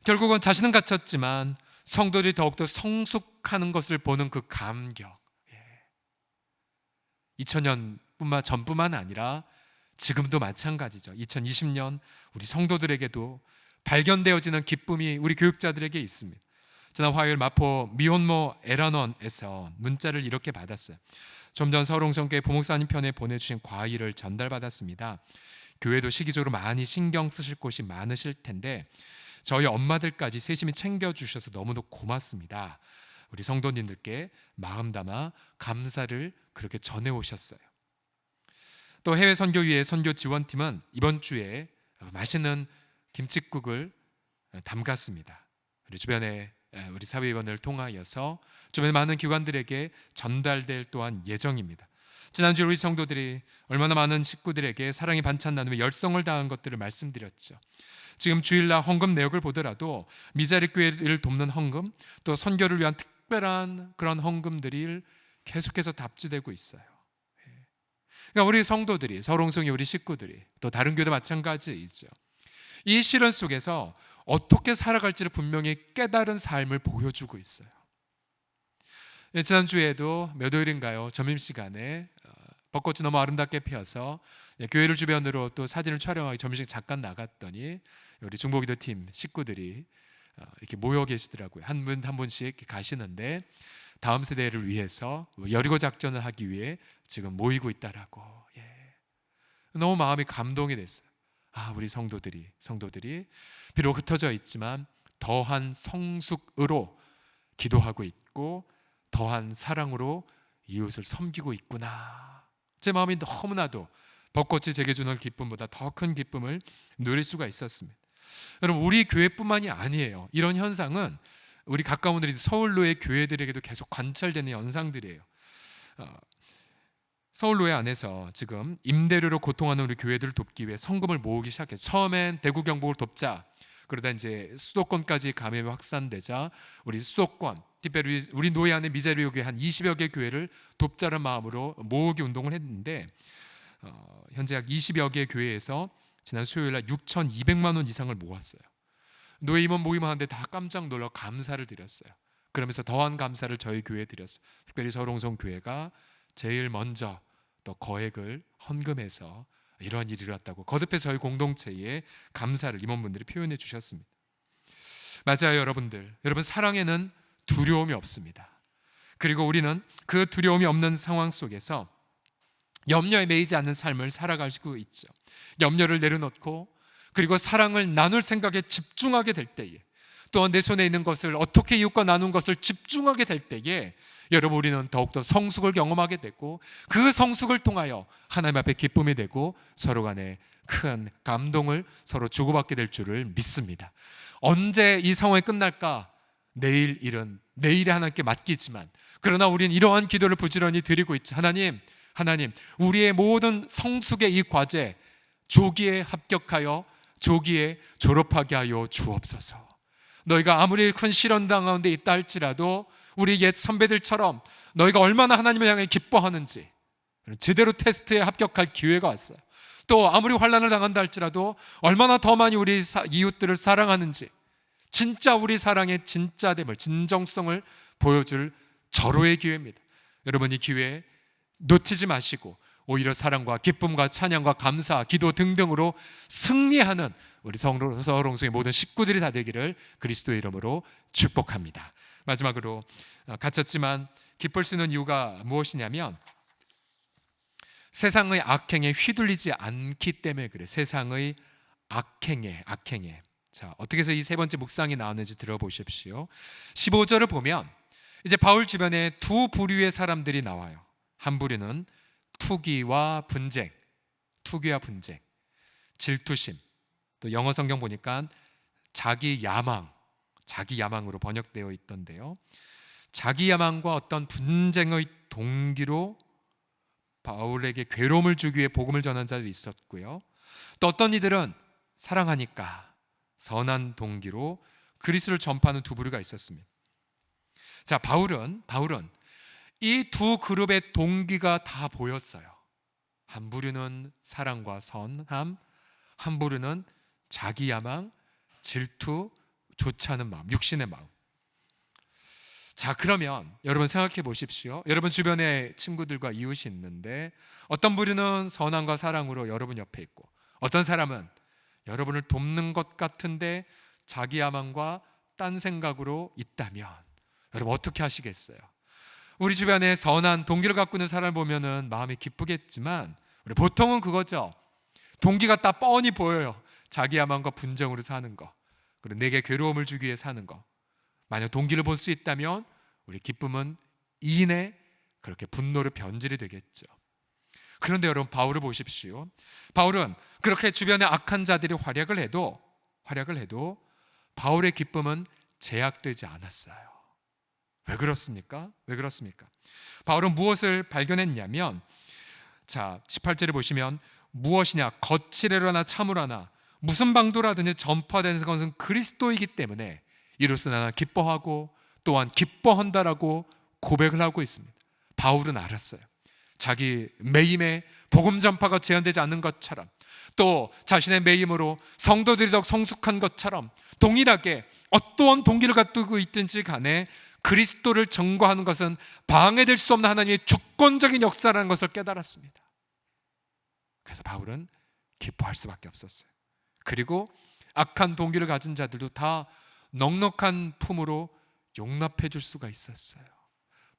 결국은 자신은 갇혔지만 성도들이 더욱더 성숙하는 것을 보는 그 감격, 2000년 전뿐만 아니라 지금도 마찬가지죠. 2020년 우리 성도들에게도 발견되어지는 기쁨이 우리 교육자들에게 있습니다. 지난 화요일 마포 미혼모 에란원에서 문자를 이렇게 받았어요. 좀 전 서울홍성교회 부목사님 편에 보내주신 과일을 전달받았습니다. 교회도 시기적으로 많이 신경 쓰실 곳이 많으실 텐데 저희 엄마들까지 세심히 챙겨주셔서 너무도 고맙습니다. 우리 성도님들께 마음 담아 감사를 그렇게 전해오셨어요. 또 해외 선교위의 선교 지원팀은 이번 주에 맛있는 김칫국을 담갔습니다. 우리 주변에 우리 사회위원을 통하여서 주변의 많은 기관들에게 전달될 또한 예정입니다. 지난주에 우리 성도들이 얼마나 많은 식구들에게 사랑의 반찬 나눔에 열성을 다한 것들을 말씀드렸죠. 지금 주일날 헌금 내역을 보더라도 미자리 교회를 돕는 헌금, 또 선교를 위한 특별한 그런 헌금들이 계속해서 답지되고 있어요. 그러니까 우리 성도들이, 서울홍성의 우리 식구들이, 또 다른 교회도 마찬가지이죠. 이 시련 속에서 어떻게 살아갈지를 분명히 깨달은 삶을 보여주고 있어요. 지난주에도 몇 월인가요? 점심시간에 벚꽃이 너무 아름답게 피어서 교회를 주변으로 또 사진을 촬영하기 점심 잠깐 나갔더니 우리 중보기도 팀 식구들이 이렇게 모여 계시더라고요. 한 분 한 분씩 가시는데 다음 세대를 위해서 여리고 작전을 하기 위해 지금 모이고 있다라고. 너무 마음이 감동이 됐어요. 우리 성도들이 비록 흩어져 있지만 더한 성숙으로 기도하고 있고 더한 사랑으로 이웃을 섬기고 있구나. 제 마음이 너무나도 벚꽃이 제게 주는 기쁨보다 더 큰 기쁨을 누릴 수가 있었습니다. 여러분, 우리 교회뿐만이 아니에요. 이런 현상은 우리 가까운 우리 서울로의 교회들에게도 계속 관찰되는 현상들이에요. 서울로회 안에서 지금 임대료로 고통하는 우리 교회들을 돕기 위해 성금을 모으기 시작했어요. 처음엔 대구 경북을 돕자. 그러다 이제 수도권까지 감염이 확산되자 우리 수도권, 특별히 우리 노예 안에 미자리 교회 한 20여 개 교회를 돕자는 마음으로 모으기 운동을 했는데 현재 약 20여 개 교회에서 지난 수요일날 6,200만 원 이상을 모았어요. 노예 임원 모임하는데 다 깜짝 놀라 감사를 드렸어요. 그러면서 더한 감사를 저희 교회에 드렸어요. 특별히 서울홍성 교회가 제일 먼저 또 거액을 헌금해서 이러한 일이 일어났다고 거듭해서 저희 공동체에 감사를 임원분들이 표현해 주셨습니다. 맞아요, 여러분들. 여러분, 사랑에는 두려움이 없습니다. 그리고 우리는 그 두려움이 없는 상황 속에서 염려에 매이지 않는 삶을 살아갈 수 있죠. 염려를 내려놓고 그리고 사랑을 나눌 생각에 집중하게 될 때에, 또한 내 손에 있는 것을 어떻게 이웃과 나눈 것을 집중하게 될 때에 여러분, 우리는 더욱더 성숙을 경험하게 되고 그 성숙을 통하여 하나님 앞에 기쁨이 되고 서로 간에 큰 감동을 서로 주고받게 될 줄을 믿습니다. 언제 이 상황이 끝날까? 내일 일은 내일에 하나님께 맡기지만, 그러나 우리는 이러한 기도를 부지런히 드리고 있죠. 하나님, 우리의 모든 성숙의 이 과제 조기에 합격하여 조기에 졸업하게 하여 주옵소서. 너희가 아무리 큰 시련 가운데 있다 할지라도 우리 옛 선배들처럼 너희가 얼마나 하나님을 향해 기뻐하는지 제대로 테스트에 합격할 기회가 왔어요. 또 아무리 환난을 당한다 할지라도 얼마나 더 많이 우리 이웃들을 사랑하는지, 진짜 우리 사랑의 진짜됨을, 진정성을 보여줄 절호의 기회입니다. 여러분, 이 기회 놓치지 마시고 오히려 사랑과 기쁨과 찬양과 감사, 기도 등등으로 승리하는 우리 서롱성의 모든 식구들이 다 되기를 그리스도의 이름으로 축복합니다. 마지막으로 갇혔지만 기쁠 수 있는 이유가 무엇이냐면 세상의 악행에 휘둘리지 않기 때문에 그래. 세상의 악행에. 자, 어떻게 해서 이 세 번째 묵상이 나오는지 들어보십시오. 15절을 보면 이제 바울 주변에 두 부류의 사람들이 나와요. 한 부류는 투기와 분쟁, 질투심, 또 영어 성경 보니까 자기 야망으로 번역되어 있던데요. 자기 야망과 어떤 분쟁의 동기로 바울에게 괴로움을 주기 위해 복음을 전한 자들이 있었고요. 또 어떤 이들은 사랑하니까 선한 동기로 그리스도를 전파하는 두 부류가 있었습니다. 자, 바울은 이 두 그룹의 동기가 다 보였어요. 한 부류는 사랑과 선함, 한 부류는 자기 야망, 질투, 좋지 않은 마음, 육신의 마음. 자, 그러면 여러분 생각해 보십시오. 여러분 주변에 친구들과 이웃이 있는데 어떤 부류는 선함과 사랑으로 여러분 옆에 있고, 어떤 사람은 여러분을 돕는 것 같은데 자기 야망과 딴 생각으로 있다면 여러분 어떻게 하시겠어요? 우리 주변에 선한 동기를 갖고 있는 사람을 보면은 마음이 기쁘겠지만 우리 보통은 그거죠. 동기가 딱 뻔히 보여요. 자기 야망과 분쟁으로 사는 거, 그리고 내게 괴로움을 주기 위해 사는 거. 만약 동기를 볼 수 있다면 우리 기쁨은 이내 그렇게 분노로 변질이 되겠죠. 그런데 여러분, 바울을 보십시오. 바울은 그렇게 주변에 악한 자들이 활약을 해도 바울의 기쁨은 제약되지 않았어요. 왜 그렇습니까? 바울은 무엇을 발견했냐면, 자, 18절에 보시면 무엇이냐, 거칠으려나 참으려나 무슨 방도라든지 전파되는 것은 그리스도이기 때문에 이로써 나는 기뻐하고 또한 기뻐한다라고 고백을 하고 있습니다. 바울은 알았어요. 자기 매임에 복음 전파가 제한되지 않는 것처럼, 또 자신의 매임으로 성도들이 더 성숙한 것처럼 동일하게 어떠한 동기를 갖고 있든지 간에 그리스도를 전거하는 것은 방해될 수 없는 하나님의 주권적인 역사라는 것을 깨달았습니다. 그래서 바울은 기뻐할 수밖에 없었어요. 그리고 악한 동기를 가진 자들도 다 넉넉한 품으로 용납해 줄 수가 있었어요.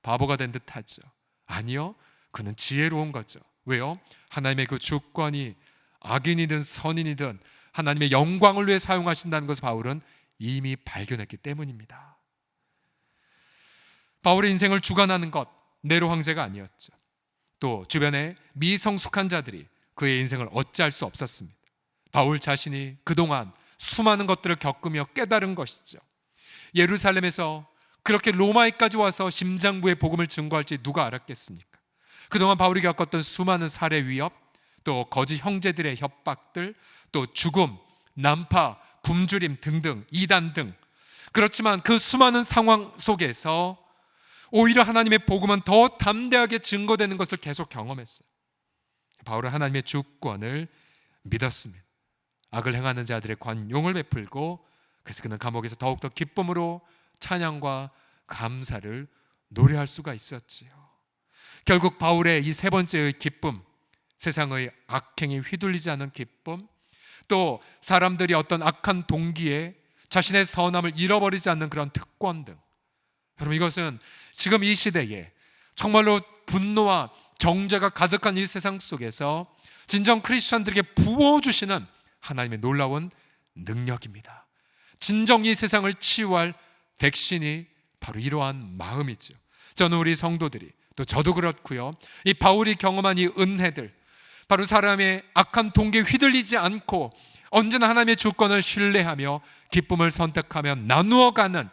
바보가 된 듯하죠. 아니요, 그는 지혜로운 거죠. 왜요? 하나님의 그 주권이 악인이든 선인이든 하나님의 영광을 위해 사용하신다는 것을 바울은 이미 발견했기 때문입니다. 바울의 인생을 주관하는 것, 네로 황제가 아니었죠. 또 주변에 미성숙한 자들이 그의 인생을 어찌할 수 없었습니다. 바울 자신이 그동안 수많은 것들을 겪으며 깨달은 것이죠. 예루살렘에서 그렇게 로마에까지 와서 심장부의 복음을 증거할지 누가 알았겠습니까? 그동안 바울이 겪었던 수많은 살해 위협, 또 거짓 형제들의 협박들, 또 죽음, 난파, 굶주림 등등, 이단 등, 그렇지만 그 수많은 상황 속에서 오히려 하나님의 복음은 더 담대하게 증거되는 것을 계속 경험했어요. 바울은 하나님의 주권을 믿었습니다. 악을 행하는 자들의 관용을 베풀고, 그래서 그는 감옥에서 더욱더 기쁨으로 찬양과 감사를 노래할 수가 있었지요. 결국 바울의 이 세 번째의 기쁨, 세상의 악행에 휘둘리지 않은 기쁨, 또 사람들이 어떤 악한 동기에 자신의 선함을 잃어버리지 않는 그런 특권 등, 여러분, 이것은 지금 이 시대에 정말로 분노와 정죄가 가득한 이 세상 속에서 진정 크리스천들에게 부어주시는 하나님의 놀라운 능력입니다. 진정 이 세상을 치유할 백신이 바로 이러한 마음이죠. 저는 우리 성도들이, 또 저도 그렇고요, 이 바울이 경험한 이 은혜들, 바로 사람의 악한 동기에 휘둘리지 않고 언제나 하나님의 주권을 신뢰하며 기쁨을 선택하며 나누어가는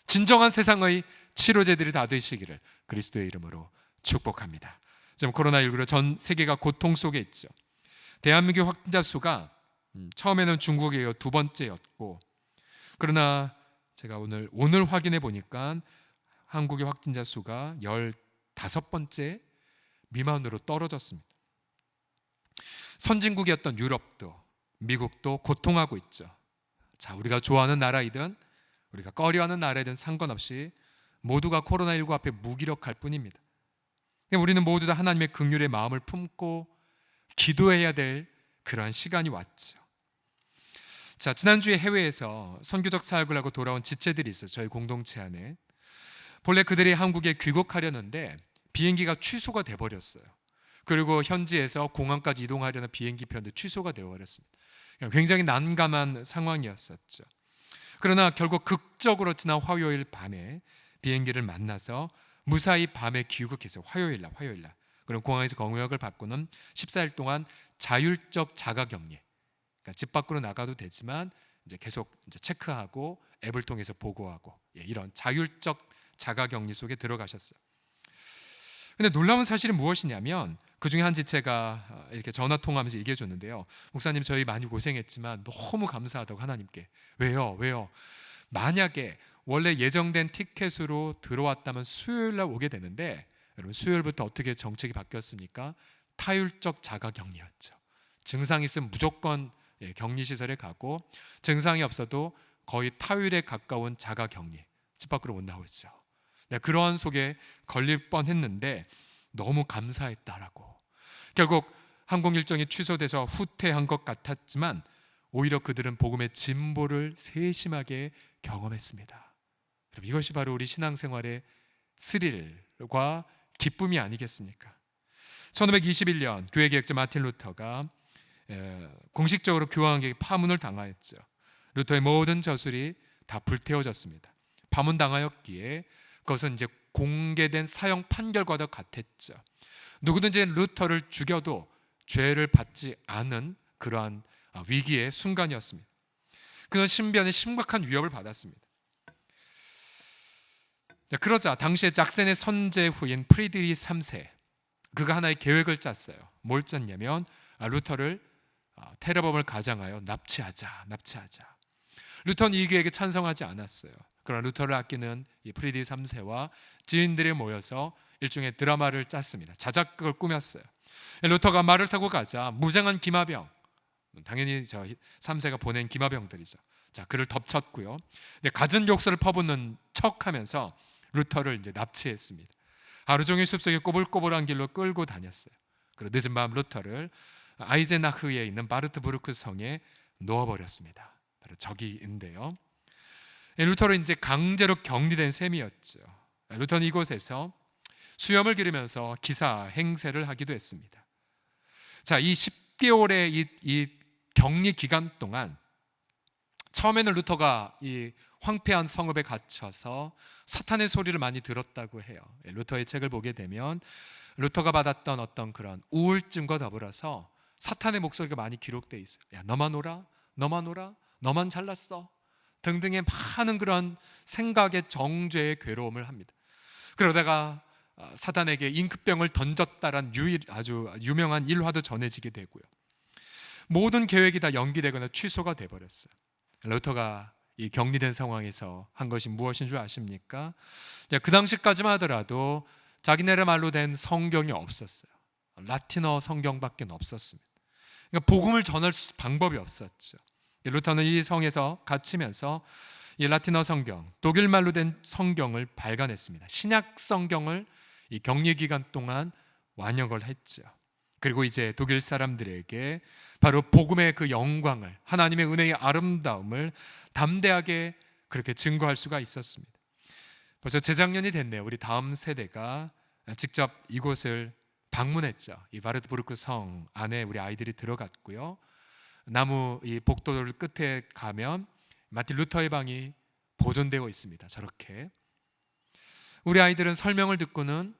진정한 세상의 치료제들이 다 되시기를 그리스도의 이름으로 축복합니다. 지금 코로나19로 전 세계가 고통 속에 있죠. 대한민국 확진자 수가 처음에는 중국에 이어 두 번째였고, 그러나 제가 오늘 확인해 보니까 한국의 확진자 수가 15번째 미만으로 떨어졌습니다. 선진국이었던 유럽도 미국도 고통하고 있죠. 자, 우리가 좋아하는 나라이든 우리가 꺼려하는 나라이든 상관없이 모두가 코로나19 앞에 무기력할 뿐입니다. 우리는 모두 다 하나님의 긍휼의 마음을 품고 기도해야 될 그러한 시간이 왔죠. 자, 지난주에 해외에서 선교적 사역을 하고 돌아온 지체들이 있어요. 저희 공동체 안에. 본래 그들이 한국에 귀국하려는데 비행기가 취소가 돼버렸어요. 그리고 현지에서 공항까지 이동하려는 비행기 편도 취소가 되어버렸습니다. 굉장히 난감한 상황이었었죠. 그러나 결국 극적으로 지난 화요일 밤에 비행기를 만나서 무사히 밤에 귀국해서 화요일 날 그럼 공항에서 검역을 받고는 14일 동안 자율적 자가격리, 그러니까 집 밖으로 나가도 되지만 이제 계속 이제 체크하고 앱을 통해서 보고하고 이런 자율적 자가격리 속에 들어가셨어요. 근데 놀라운 사실은 무엇이냐면 그 중에 한 지체가 이렇게 전화 통화하면서 얘기해 줬는데요. 목사님, 저희 많이 고생했지만 너무 감사하다고 하나님께. 왜요? 만약에 원래 예정된 티켓으로 들어왔다면 수요일 날 오게 되는데, 여러분 수요일부터 어떻게 정책이 바뀌었습니까? 타율적 자가격리였죠. 증상이 있으면 무조건 격리시설에 가고, 증상이 없어도 거의 타율에 가까운 자가격리, 집 밖으로 못 나오죠. 그런 속에 걸릴 뻔했는데 너무 감사했다라고. 결국 항공 일정이 취소돼서 후퇴한 것 같았지만 오히려 그들은 복음의 진보를 세심하게 경험했습니다. 여러분, 이것이 바로 우리 신앙생활의 스릴과 기쁨이 아니겠습니까? 1521년 교회 개혁자 마틴 루터가 공식적으로 교황에게 파문을 당하였죠. 루터의 모든 저술이 다 불태워졌습니다. 파문당하였기에 그것은 이제 공개된 사형 판결과도 같았죠. 누구든지 루터를 죽여도 죄를 받지 않은 그러한 위기의 순간이었습니다. 그는 신변에 심각한 위협을 받았습니다. 그러자 당시에 작센의 선제 후인 프리드리히 3세, 그가 하나의 계획을 짰어요. 뭘 짰냐면 루터를 테러범을 가장하여 납치하자. 루터는 이 계획에 찬성하지 않았어요. 그러나 루터를 아끼는 이 프리드리히 3세와 지인들이 모여서 일종의 드라마를 짰습니다. 자작극을 꾸몄어요. 루터가 말을 타고 가자 무장한 기마병, 당연히 저 3세가 보낸 기마병들이죠. 자, 그를 덮쳤고요. 갖은 욕설을 퍼붓는 척하면서 루터를 이제 납치했습니다. 하루 종일 숲속에 꼬불꼬불한 길로 끌고 다녔어요. 그리고 늦은 밤 루터를 아이젠하흐에 있는 바르트부르크 성에 놓아버렸습니다. 바로 저기인데요. 루터는 이제 강제로 격리된 셈이었죠. 루터는 이곳에서 수염을 기르면서 기사 행세를 하기도 했습니다. 자, 이 10개월의 이 격리 기간 동안 처음에는 루터가 이 황폐한 성읍에 갇혀서 사탄의 소리를 많이 들었다고 해요. 루터의 책을 보게 되면 루터가 받았던 어떤 그런 우울증과 더불어서 사탄의 목소리가 많이 기록되어 있어요. 야, 너만 오라, 너만 잘났어 등등의 많은 그런 생각의 정죄의 괴로움을 합니다. 그러다가 사탄에게 잉크병을 던졌다란 아주 유명한 일화도 전해지게 되고요. 모든 계획이 다 연기되거나 취소가 돼버렸어요. 루터가 이 격리된 상황에서 한 것이 무엇인 줄 아십니까? 그 당시까지만 하더라도 자기네들 말로 된 성경이 없었어요. 라틴어 성경밖에 없었습니다. 그러니까 복음을 전할 방법이 없었죠. 루터는 이 성에서 갇히면서 이 라틴어 성경, 독일 말로 된 성경을 발간했습니다. 신약 성경을 이 격리 기간 동안 완역을 했죠. 그리고 이제 독일 사람들에게 바로 복음의 그 영광을, 하나님의 은혜의 아름다움을 담대하게 그렇게 증거할 수가 있었습니다. 벌써 재작년이 됐네요. 우리 다음 세대가 직접 이곳을 방문했죠. 이 바르트부르크 성 안에 우리 아이들이 들어갔고요. 나무 이 복도를 끝에 가면 마틴 루터의 방이 보존되어 있습니다. 저렇게 우리 아이들은 설명을 듣고는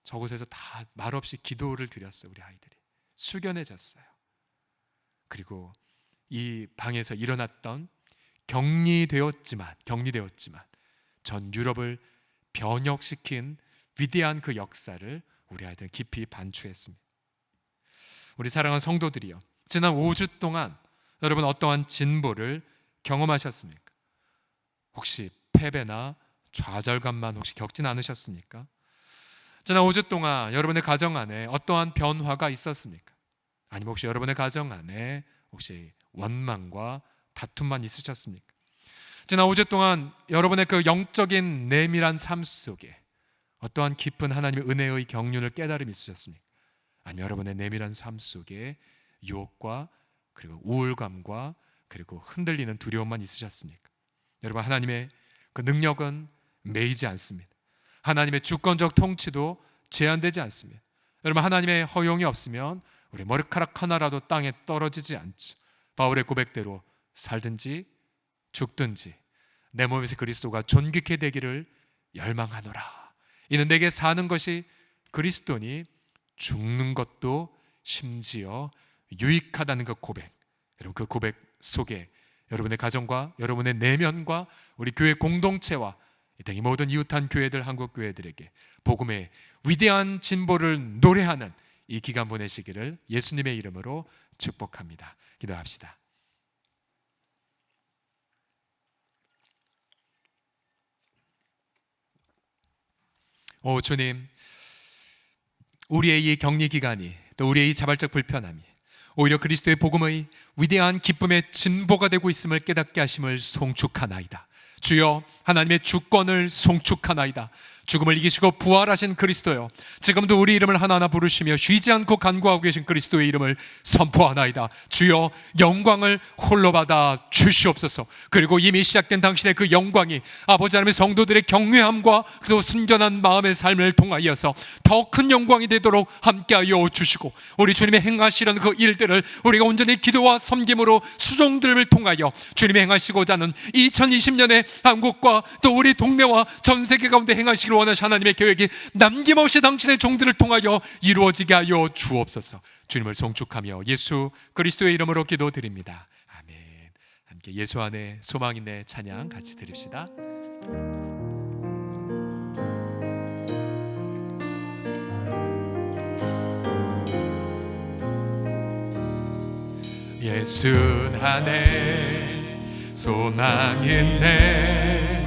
저곳에서 다 말없이 기도를 드렸어요. 우리 아이들이 숙연해졌어요. 그리고 이 방에서 일어났던 격리되었지만 전 유럽을 변혁시킨 위대한 그 역사를 우리 아이들은 깊이 반추했습니다. 우리 사랑하는 성도들이요, 지난 5주 동안 여러분 어떠한 진보를 경험하셨습니까? 혹시 패배나 좌절감만 혹시 겪진 않으셨습니까? 지난 5주 동안 여러분의 가정 안에 어떠한 변화가 있었습니까? 아니면 혹시 여러분의 가정 안에 혹시 원망과 다툼만 있으셨습니까? 지난 5주 동안 여러분의 그 영적인 내밀한 삶 속에 어떠한 깊은 하나님의 은혜의 경륜을 깨달음이 있으셨습니까? 아니면 여러분의 내밀한 삶 속에 유혹과 그리고 우울감과 그리고 흔들리는 두려움만 있으셨습니까? 여러분, 하나님의 그 능력은 매이지 않습니다. 하나님의 주권적 통치도 제한되지 않습니다. 여러분, 하나님의 허용이 없으면 우리 머리카락 하나라도 땅에 떨어지지 않죠. 바울의 고백대로 살든지 죽든지 내 몸에서 그리스도가 존귀케 되기를 열망하노라. 이는 내게 사는 것이 그리스도니 죽는 것도 심지어 유익하다는 그 고백. 여러분, 그 고백 속에 여러분의 가정과 여러분의 내면과 우리 교회 공동체와 이 땅의 모든 이웃한 교회들, 한국 교회들에게 복음의 위대한 진보를 노래하는 이 기간 보내시기를 예수님의 이름으로 축복합니다. 기도합시다. 오 주님, 우리의 이 격리 기간이 또 우리의 이 자발적 불편함이 오히려 그리스도의 복음의 위대한 기쁨의 진보가 되고 있음을 깨닫게 하심을 송축하나이다. 주여, 하나님의 주권을 송축하나이다. 죽음을 이기시고 부활하신 그리스도여, 지금도 우리 이름을 하나하나 부르시며 쉬지 않고 간구하고 계신 그리스도의 이름을 선포하나이다. 주여, 영광을 홀로 받아 주시옵소서. 그리고 이미 시작된 당신의 그 영광이 아버지 하나님의 성도들의 경외함과 또 순전한 마음의 삶을 통하여서 더 큰 영광이 되도록 함께하여 주시고, 우리 주님의 행하시려는 그 일들을 우리가 온전히 기도와 섬김으로 수종들을 통하여 주님이 행하시고자 하는 2020년의 한국과 또 우리 동네와 전 세계 가운데 행하시기를 원하신 하나님의 계획이 남김없이 당신의 종들을 통하여 이루어지게 하여 주옵소서. 주님을 송축하며 예수 그리스도의 이름으로 기도드립니다. 아멘. 함께 예수 안에 소망 있네 찬양 같이 드립시다. 예수 안에 소망 있네,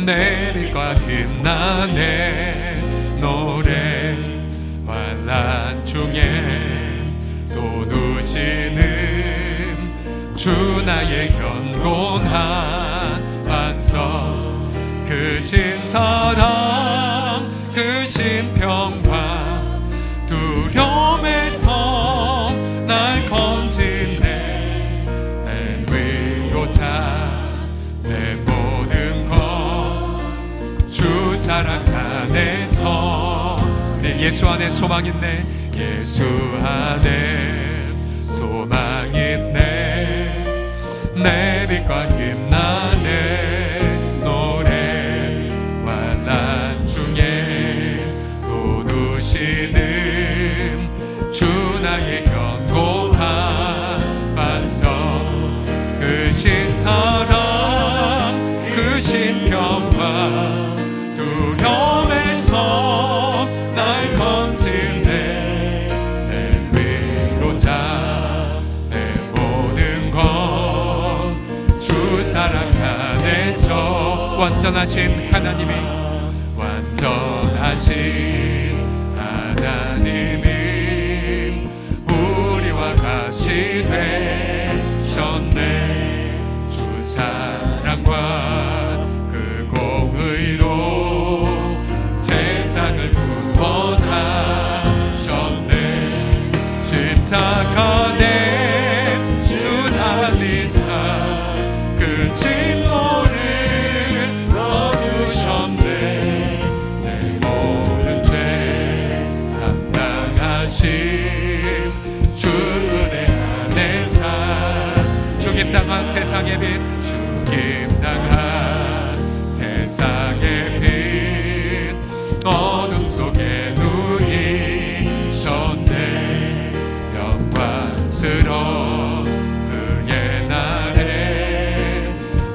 내 빛과 빛나네. 노래 환난 중에 또 누시는 주 나의 견고한 반석. 그 신사랑 그 신평화 두려움에서 날 건지네. 내 위로자 내 모든 것 주 사랑 안에서 내 예수 안에 소망 있네. 예수 안에 소망 있네, 내 빛과 힘나네. 노래 환난 중에 또 누시는 주 나의 견고한 반석. 그 신사랑 그 신평화 두려움에서 날 건지네. 내 위로자 내 모든 것 주 사랑 안에서 완전하신 하나님이 완전하신 하나님이 우리와 같이 되셨네. 주 사랑과 그 공의로 세상을 구원하셨네. 십자가 내 주 달리사 그 진노를 넣으셨네. 내 모든 죄 담당하신 주 은혜 안에서 죽임당한 세상의 빛, 죽임당한 세상의 빛, 어둠 속에 누이셨네. 영광스러운 그의 날에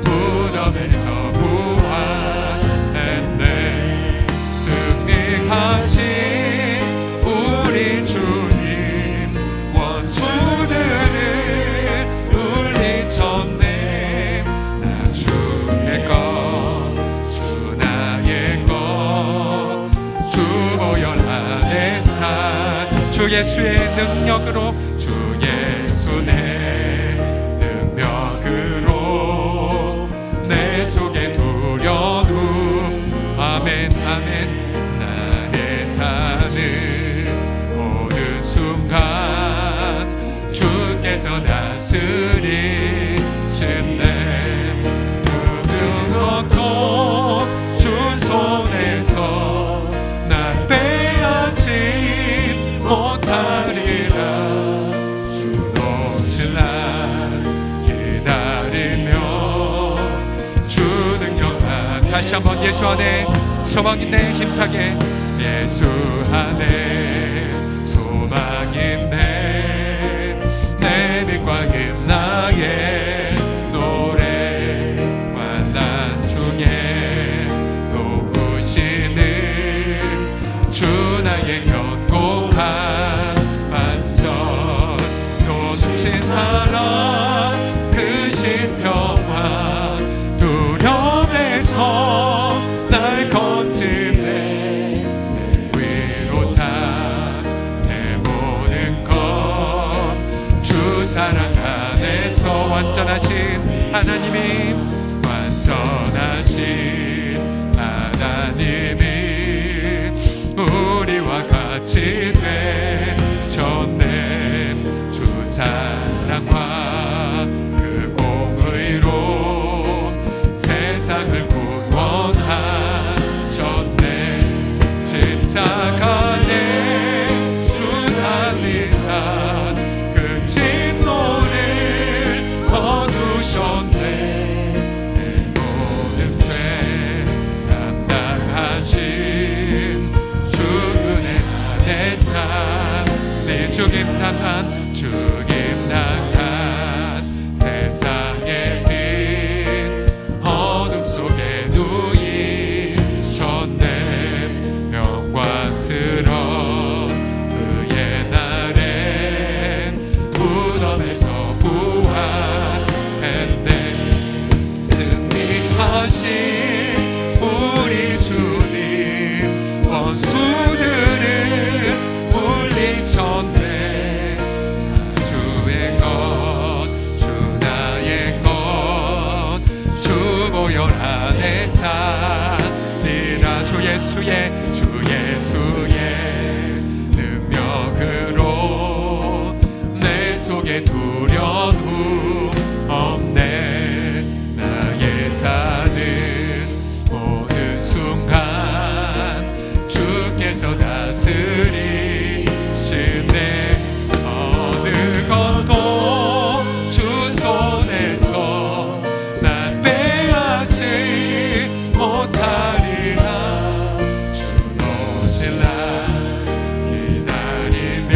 무덤에서 부활했네. 승리하신 우리 주님, 원수들을 주 예수의 능력으로 주 예수 내 능력으로 내 속에 두려움 아멘 아멘 나의 사는 모든 순간 주께서 다스리시네 누구 얻고 주 손에서 날 빼앗지 못하리라 주 오실 날 기다리며 주 능력만 다시 한번 예수 안에 소망인데 힘차게 예수 안에 소망인데 내 빛과 힘 나의 노래 환난 중에 도우시는 주 나의 견고한 반석 또 주신 사랑 크신 평화 두려움에서 날 건지네 내 위로 다 내 모든 것 주 사랑 안에서 완전하신 하나님이 완전하신 하나님이 우리와 같이 되셨네 주 사랑과 그 공의로 세상을 구원하셨네 십자가 내 주나니산 그 진노를 거두셨네 내 모든 죄 담당하신 주 은혜 안에 살리 죽임당한 세상의 빛 어둠 속에 누이셨네 영광스러운 그의 날엔 무덤에서 부활했네 승리하신 우리 주님 원수들을 물리쳤네 주의 것 주 나의 것 주 보혈 안에 살리라 주 예수의 능력으로 내 속에 두려움 없네 나의 사는 모든 순간 주께서 다스리시네 어느 것도 주 손에서 날 빼앗지 못하리라 주 오실 날 기다리며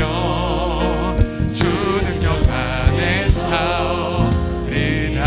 주 능력 안에 사오리라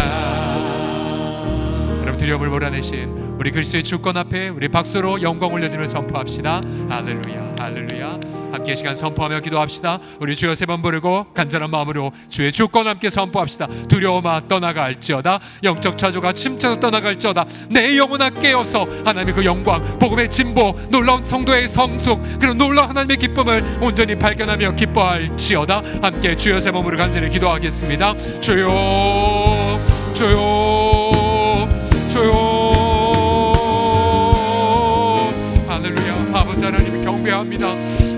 여러분 두려움을 몰아내신 우리 그리스도의 주권 앞에 우리 박수로 영광 올려드리며 선포합시다. 할렐루야 할렐루야. 함께 이 시간 선포하며 기도합시다. 우리 주여 세 번 부르고 간절한 마음으로 주의 주권 함께 선포합시다. 두려움아 떠나갈지어다 영적 차조가 침체로 떠나갈지어다 내 영혼아 깨어서 하나님의 그 영광 복음의 진보 놀라운 성도의 성숙 그런 놀라운 하나님의 기쁨을 온전히 발견하며 기뻐할지어다. 함께 주여 세 번 부르고 간절히 기도하겠습니다. 주여 주여 주여 할렐루야. 아버지 하나님 경배합니다.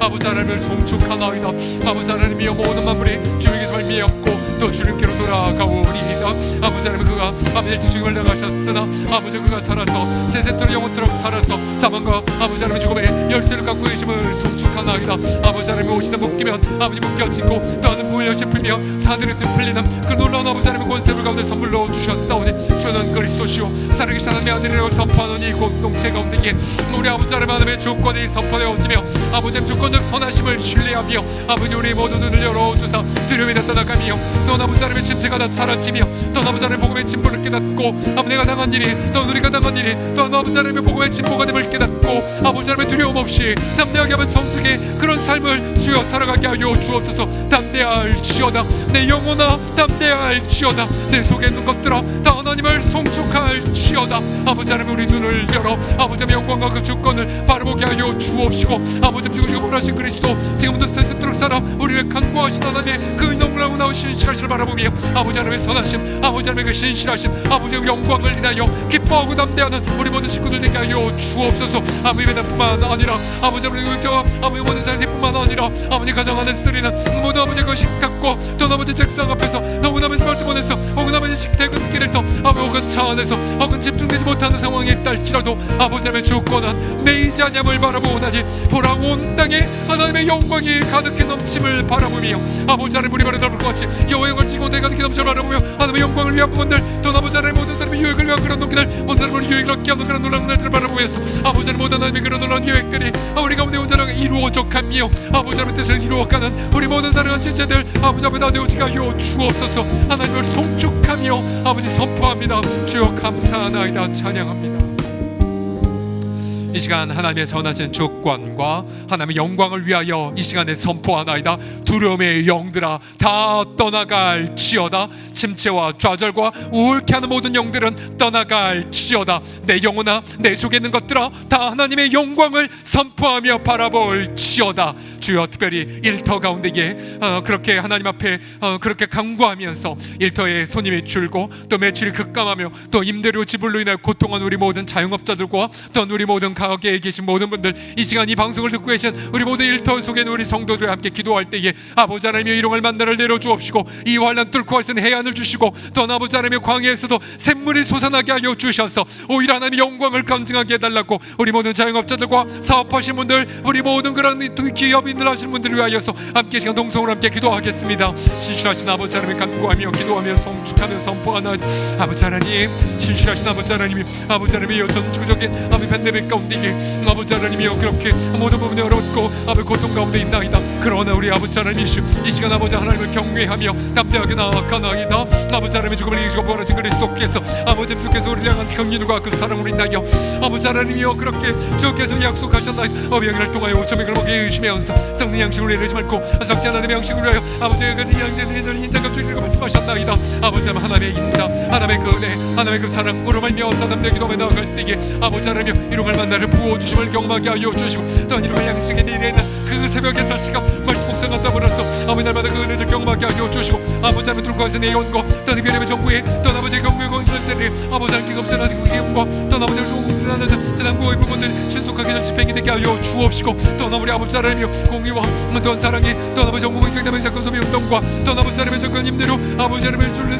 아버지 하나님을 송축하나이다. 아버지 하나님이여 모든 만물이 주에게 설미였고 또 주님께로 돌아가오리이다. 아버지 하나님 그가 아버지 죽음을 당하셨으나 아버지 그가 살아서 세세토록 영원토록 살아서 사망과 아버지 하나님 죽음의 열쇠를 갖고 계심을 송축하나이다. 아버지 하나님 오시다 묶이면 아버지 묶여지고 또 하는 물엿이 풀며 하늘에서 풀리는 그 놀라운 아버지 하나님의 권세를 가운데 선물로 주셨사오니 주는 그리스도시오 살아계신 하나님의 아들이라고 선포하는 이 공동체 가운데에 우리 아버지 하나님의 주권이 선포되어지며 아버지 주권적 선하심을 신뢰하며 아버지 우리 모두 눈을 열어주사 두려움이 다 떠나가며 또 아버지 하나님의 침체가 다 사라지며 또 아버지 하나님의 복음의 진보를 깨닫고 아버지 내가 당한 일이 또 우리가 당한 일이 또 아버지 하나님의 복음의 진보가 됨을 깨닫고 아버지 하나님의 두려움 없이 담대하게 하면 성숙의 그런 삶을 주여 살아가게 하여 주옵소서. 담대할 담대할지어다. 내 영혼아 담대할지어다. 내 속에 있는 것들아 다 하나님을 송축할지어다. 아버지 하나님 우리 눈을 열어 아버지 하나님 영광과 그 주권을 바라보게 하여 주옵시고 아버지 하나님 죽으시고 부활하신 그리스도 지금부터 세세토록 살아 우리를 간구하신 하나님의 그 너무나 신실하심을 바라보며 아버지 하나님의 선하심 아버지 하나님의 그 신실하심 아버지 하나님의 영광을 인하여 기뻐하고 담대하는 우리 모든 식구들 되게 하여 주옵소서. 아버지 예배당뿐만 아니라 아버지 하나님 아버지 모든 자리뿐만 아니라 아버지 가정 안에 스토리는 모두 아버지 그 식탁과 또 아버지 책상 앞에서 혹은 아버지 스마트폰에서 혹은 아버지 식대근길에서 아버지 혹은 차 안에서 혹은 집중되지 못하는 상황에 있달지라도 아버지 하나님의 주권한 매이지 않음을 바라보오나니 보라 온 땅에 하나님의 영광이 가득히 넘침을 바라보며 아버지 하나님 우리 바로 넓을 것 같이 여호와의 영광을 지고 내 가득히 넘침을 바라보며 하나님의 영광을 위한 부분들 또 아버지 하나님 모든 사람의 유익을 위한 그런 높이들 모든 사람의 유익을 얻게 하는 그런 놀라운 날들을 바라보면서 아버지 하나님 모든 하나님의 그런 놀라운 계획들이 우리 가운데 온전하게 이루어져 가며 아버지 하나님의 뜻을 이루어가는 우리 모든 사랑하는 지체들 아버지 앞에 나대오지게 하여 주옵소서. 하나님을 송축하며 아버지 선포합니다. 주여 감사하나이다 찬양합니다. 이 시간 하나님의 선하신 주권과 하나님의 영광을 위하여 이 시간에 선포하나이다. 두려움의 영들아 다 떠나갈지어다. 침체와 좌절과 우울케 하는 모든 영들은 떠나갈지어다. 내 영혼아 내 속에 있는 것들아 다 하나님의 영광을 선포하며 바라볼지어다. 주여 특별히 일터 가운데에 그렇게 하나님 앞에 그렇게 간구하면서 일터에 손님이 줄고 또 매출이 급감하며 또 임대료 지불로 인하여 고통한 우리 모든 자영업자들과 또 우리 모든 가게에 계신 모든 분들 이 시간 이 방송을 듣고 계신 우리 모든 일터 속에 있는 우리 성도들과 함께 기도할 때에 아버지 하나님의 일용할 만나를 내려주옵시고 이 환난 뚫고 할 수 있는 해안을 주시고 또 아버지 하나님의 광야에서도 샘물이 솟아나게 하여 주셔서 오히려 하나님의 영광을 감증하게 해달라고 우리 모든 자영업자들과 사업하신 분들 우리 모든 그런 기업인들 하시는 분들을 위하여서 함께 시간 동성으로 함께 기도하겠습니다. 신실하신 아버지 하나님의 간구하며 기도하며 성축하며 선포하나 아버지 하나님 신실하신 아버지 하나님이 아버지 하나님의 전주적인 아버지 팬데믹 가운데 아버지 하나님이여 그렇게 모든 부분이 어렵고 아버지 고통 가운데 있나이다. 그러나 우리 아버지 하나님이시오 이 시간 아버지 하나님을 경외하며 담대하게 나아가나이다. 아버지 하나님의 죽음을 이기시고 부활하신 그리스도께서 아버지 주께서 우리를 향한 경륜과 그 사랑으로 인하여 아버지 하나님이여 그렇게 주께서 약속하셨나이다. 어비영을 통하여 5,000명을 먹게 의심하면서 썩는 양식으로 이르지 말고 썩지 않는 양식으로 하여 아버지의 그 양식을 인자가 주리라고 말씀하셨나이다. 아버지 하나님의 인자 하나님의 그 은혜 하나님의 그 사랑 우리 말미암아 담대하게 기도하며 나아갈 때에 아버지 하나님이여 일용할 만나를 부어주심을 경험하게 하여 주시고 또한 일용할 양식에 내일에 있는 그 새벽의 절시감 말씀 묵상한 땀으로써 아버지 날마다 그 은혜를 경험하게 하여 주시고 아버지 하나님 들고 가서 내 영혼과 또 하나님의 정부에 또 아버지의 경무의 광주를 때리 아버지 하나님 없애는 그 기쁨과 또 아버지의 소금이라는 재난구의 부분들 신속하게 집행이 되게 하여 주옵시고 또 우리 아버지 하나님이여 공의와 또 사랑이 또 아버지 정부의 경남의 사건 소비 운동과 또 아버지 하나님의 정권 임대로 아버지 하나님의 줄을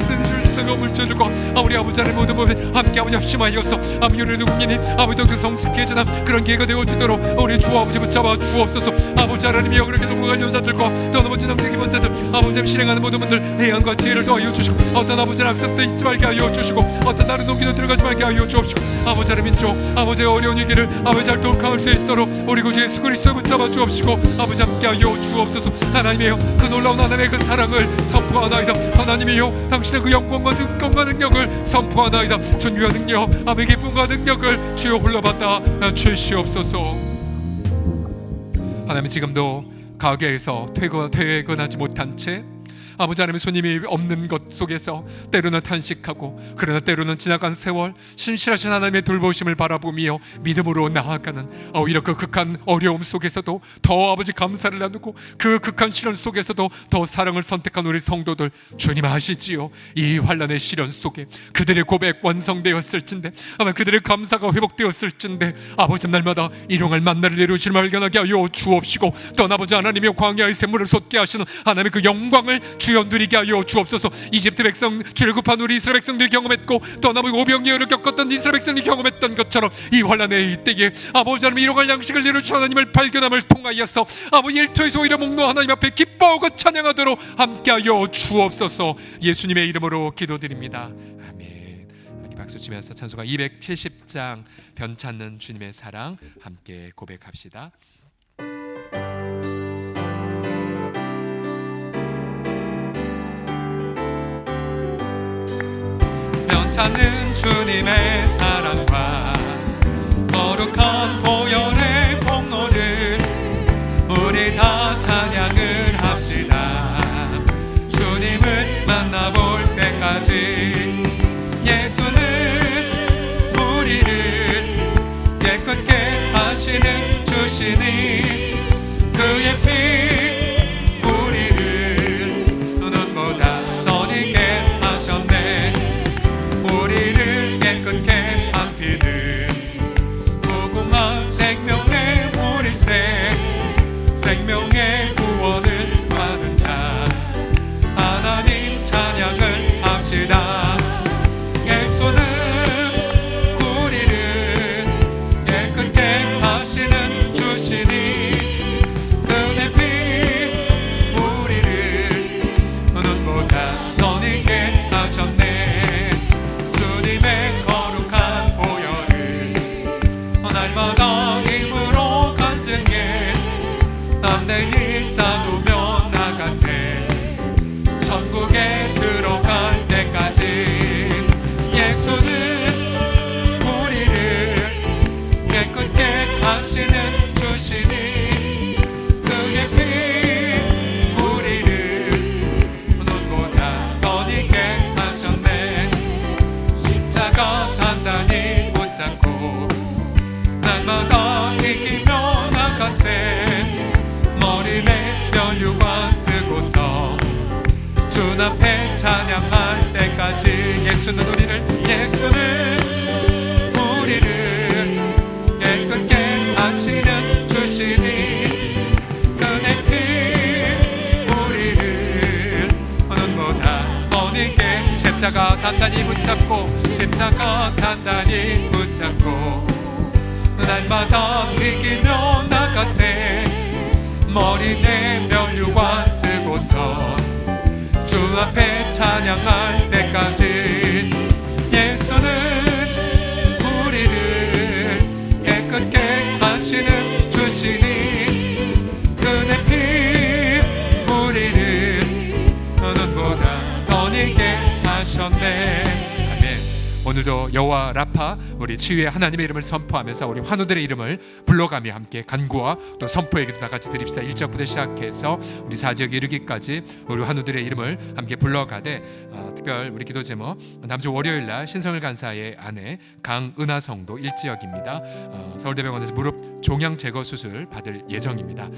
물질과 우리 아버지 하나님 모든 부분 함께 아버지 합심하여서 아버지 우리 국민이 아버지 그 성숙해지는 그런 기회가 되어지도록 우리 주 아버지 붙잡아 주옵소서. 아버지 하나님이여 그렇게 성공할 여자들과 또 아버지 남성 기본자들 아버지 실행하는 모든 분들 해안과 지혜를 더하여 주시고 어떤 아버지 학습도 잊지 말게 하여 주시고 어떤 다른 동기도 들어가지 말게 하여 주옵시고 아버지 하나님 민족 아버지의 어려운 위기를 아버지 잘 돌아갈 수 있도록 우리 구주 예수 그리스도 붙잡아 주옵시고 아버지 함께 하여 주옵소서. 하나님이여 그 놀라운 하나님의 그 사랑을 선포하나이다. 하나님이여 당신의 그 영광과 능력과 능력을 선포하나이다. 존귀한 능력 아버지 기쁨과 능력을 주여 홀로 받아 주시옵소서. 하나님 지금도 가게에서 퇴근하지 못한 채 아버지 하나님의 손님이 없는 것 속에서 때로는 탄식하고 그러나 때로는 지나간 세월 신실하신 하나님의 돌보심을 바라보며 믿음으로 나아가는 오히려 그 극한 어려움 속에서도 더 아버지 감사를 나누고 그 극한 시련 속에서도 더 사랑을 선택한 우리 성도들 주님 아시지요. 이 환난의 시련 속에 그들의 고백 완성되었을진데 아마 그들의 감사가 회복되었을진데 아버지 날마다 일용할 만나를 내려주실 발견하게 하여 주옵시고 또 아버지 하나님의 광야의 샘물을 솟게 하시는 하나님의 그 영광을 주여 누리게 하여 주옵소서. 이집트 백성 출애굽한 우리 이스라엘 백성들이 경험했고 또 아버지 오병이어를 겪었던 이스라엘 백성이 경험했던 것처럼 이 환난의 이때에 아버지 하나님 일용할 양식을 내려주신 하나님을 발견함을 통하여서 아버지 일터에서 오히려 목놓 하나님 앞에 기뻐하고 찬양하도록 함께하여 주옵소서. 예수님의 이름으로 기도드립니다. 아멘. 박수 치면서 찬송가 270장 변찮는 주님의 사랑 함께 고백합시다. 변찮는 주님의 사랑과 거룩한 보혈의 공로를 우리 다 찬양을 합시다. 만나볼 때까지 예수는 우리를 깨끗게 하시는 주시니 그의 피 우리를 눈보다 더 익게 하셨네. 우리를 깨끗게 한 피는 무궁한 생명의 우리세. 생명의 구원을 받은 자 하나님 찬양을 합시다. 예수는 우리를 깨끗게 하시는 주시니 그의 피 우리를 눈보다 더 익게 하셨네. 주님의 거룩한 보혈을 날마다 힘으로 간증해 담대히 쌓으며 나가세. 천국에 들어갈 때까지 예수는 우리를 깨끗게 하시는 주시니 그의 피 우리를 눈보다 더 익게 하셨네. 십자가 단단히 붙잡고 날마다 이기며 나가세. 머리 내려 유관 쓰고서 주 앞에 찬양할 때까지 예수는 우리를 깨끗게 하시는 주시니 그의 피 우리를 눈보다 더 익게. 십자가 단단히 붙잡고 날마다 이기며 나가세. 머리 내려 유관 쓰고서 주 앞에 찬양할 때까지 예수는 우리를 깨끗게 하시는 주시니 그의 피 우리를 눈보다 더 익게 하셨네. 오늘도 여호와 라파 우리 치유의 하나님의 이름을 선포하면서 우리 환우들의 이름을 불러가며 함께 간구와 또 선포의 기도 다 같이 드립시다. 1절부터 시작해서 우리 4지역에 이르기까지 우리 환우들의 이름을 함께 불러가되 특별 우리 기도 제목 남주 월요일날 신성을 간사의 아내 강은하 성도 1지역입니다. 서울대병원에서 무릎 종양 제거 수술 받을 예정입니다.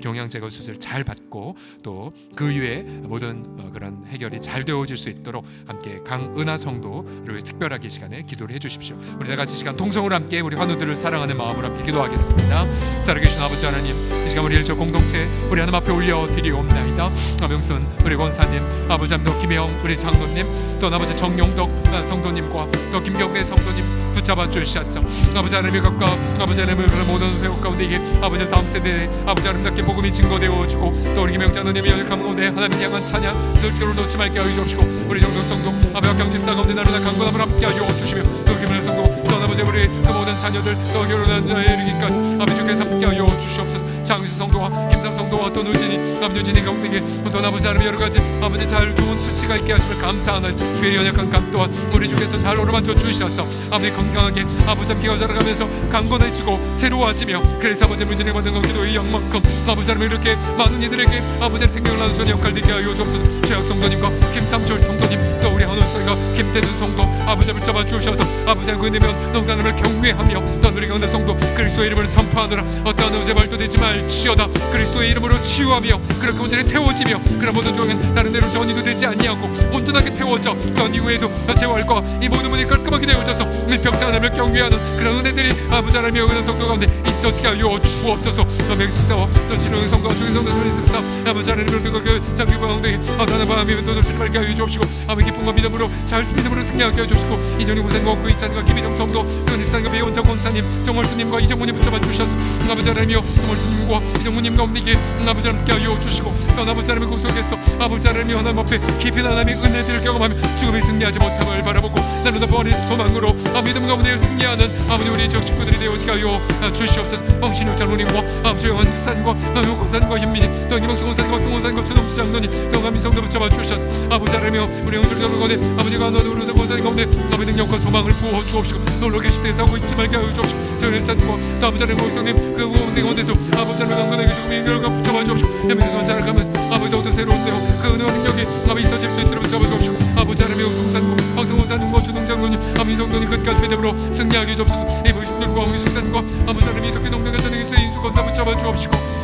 종양 제거 수술 잘 받고 또 그 이후에 모든 그런 해결이 잘 되어질 수 있도록 함께 강은하 성도를 위해 특별하게 이 시간에 기도를 해주십시오. 우리 다 같이 시간 통성으로 함께 우리 환우들을 사랑하는 마음으로 함께 기도하겠습니다. 살아계신 아버지 하나님, 이 시간 우리 일조 공동체 우리 하나님 앞에 올려드리옵나이다. 명순 우리 권사님, 아버지 함도 김혜영 우리 장로님, 또 아버지 정용덕 성도님과 또 김경래 성도님 붙잡아 주시옵소서. 아버지 하나님의 것과 아버지 하나님의 그런 모든 회복 가운데 이게 아버지 다음 세대에 아버지 하나님답게 복음이 증거되어지고 또 우리 김영자노님의 열감 가운데 하나님 향한 찬양 들기로 놓지 말게 하여 주옵시고 우리 정동 성도 아버지 경집사 가운데 나로다 강건함을 함께 하여 주시며 또 김은혜 성도 또 아버지 우리 그 모든 자녀들 또 결혼한 자에 이르기까지 아버지 주께서 함께 하여 주시옵소서. 장수 성도와 김삼 성도와 또 누진이 남유진이 가운데 또 아버지 하나님 여러 가지 아버지 잘 좋은 수치가 있게 하시며 감사하나 특별히 연약한 감 또한 우리 주께서 잘 어루만져 주시옵소서. 아버지 건강하게 아버지 함께 자라가면서 강건해지고 새로워지며 그래서 아버지 문진에 받는 것 기도의 영만큼 아버지 하나님 이렇게 많은 이들에게 아버지의 생명을 나누는 역할을 되게 하여 주옵소서. 최혁 성도님과 김삼철 성도님 또 우리 한원성과 김태준 성도 아버지 붙잡아 주셔서 아버지 그 내면 농사님을 경외하며 또 우리 강대 성도 그리스도의 이름을 선포하느라 어떠한 의제 말도 되지 말지어다. 그리스도의 이름으로 치유하며 그렇게 온전히 태워지며 그런 모든 종은 다른 데로 전이도 되지 아니하고 온전하게 태워져 그 이후에도 재활과 이 모든 문이 깔끔하게 되어져서 밀평생 하나님을 경외하는 그런 은혜들이 아버지 하나님의 은혜 성도 가운데 있어지게 하여 주옵소서. 명식사와 또 진흥의 성도와 중의 성도 소리습사 아버지 하나님을 그 장기 가운데 하나님 밤에 또 도시를 밝게 하여 주옵시고 아버지 기쁨과 믿음으로 잘 믿음으로 승리하게 하여 주옵시고 이전이 고생과 없고 이찬과 김희정 성도 그 일산과 배원장 권사님 정월수님과 이정문님 붙잡아 주셔서 아버지 하나님이여 정월수님과 이정문님 가운데 아버지 하나님께 하여 주시고 또 아버지 하나님의 구속에서 아버지 하나님이 하나님 앞에 깊이 하나님의 은혜들을 경험하며 죽음에 승리하지 못함을 바라보고 나누다 버린 소망으로 믿음 가운데 승리하는 아버지 우리 적 식구들이 되어지게 하여 주시옵소서. 왕신육 장로님과 아버지 영환산과 권사님과 현민이 또 김영수 권사님과 성원사님과 최동수 장로님 또 감민성도 붙잡아 주셔서 아버지 하나님이여 우리 영주를 잡는 가운데 아버지가 너는 우리 권사님 가운데 아버지 능력과 소망을 부어 주옵시고 놀러 계실 때 싸우고 있지 말게 하여 주옵시고 전일산과 또 아버지 하나님 권사님 그 가운데서 아버지 하나님 강건하게 죽음의 인결과 붙잡아 주옵시고 현민의 권사를 가면서 아버지 더욱더 새로운 내용 그 은혜와 능력이 아버지 있어질 수 있도록 붙잡아 주옵시고 아버지 하나님의 우승산고 방송원사님과 주동장로님 아버지 성도님 끝까지 믿음으로 승리하게 주옵소서. 이 부신들과 우리 숙사님과 아버지 하나님 이석기 동맹의 전행에서 인수검사 붙잡아 주옵시고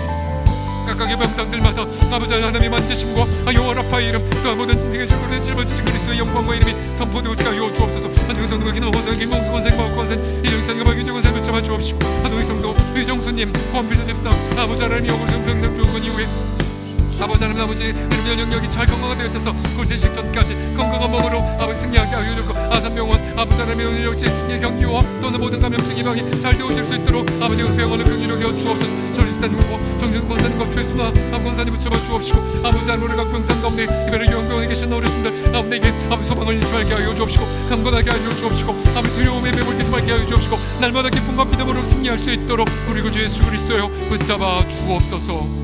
각각의 병상들마다 아버지 하나님의 만지심과 여호와 라파의 이름 또한 모든 진생의 주권을 짊어지신 그리스도의 영광과 이름이 선포되고 하여 주옵소서. 한정희 성도가 기는 호선 김봉수 권생 마옥권생 이정희선과 박윤정권생 붙잡아 주옵시고 한동희 성도 의정수님 권필자 집사 아버지 하나님의 영을 정성상 주건 이후에 아버지 하나님 아버지 이름의 영역이 잘 건강하게 되어져서 골세 직전까지 건강한 몸으로 아버지 승리하게 하여 주고 아산병원 아버지 하나님의 은혜력지 경기와 또는 모든 감염증 예방이 잘 되어질 수 있도록 아버지 병원을 긍휼하게 하여 주옵소서. 전리사님과 정정권사님과 최순아 암권사님 붙잡아 주옵시고 아버지 하나님의 각병상 가운데 이별의 요양병원에 계신 어르신들 아버지에게 아버지 소망을 잃지 말게 하여 주옵시고 강건하게 하여 주옵시고 아버지 두려움에 매몰되지 말게 하여 주옵시고 날마다 기쁨과 믿음으로 승리할 수 있도록 우리 구주 예수 그리스도여 붙잡아 주옵소서.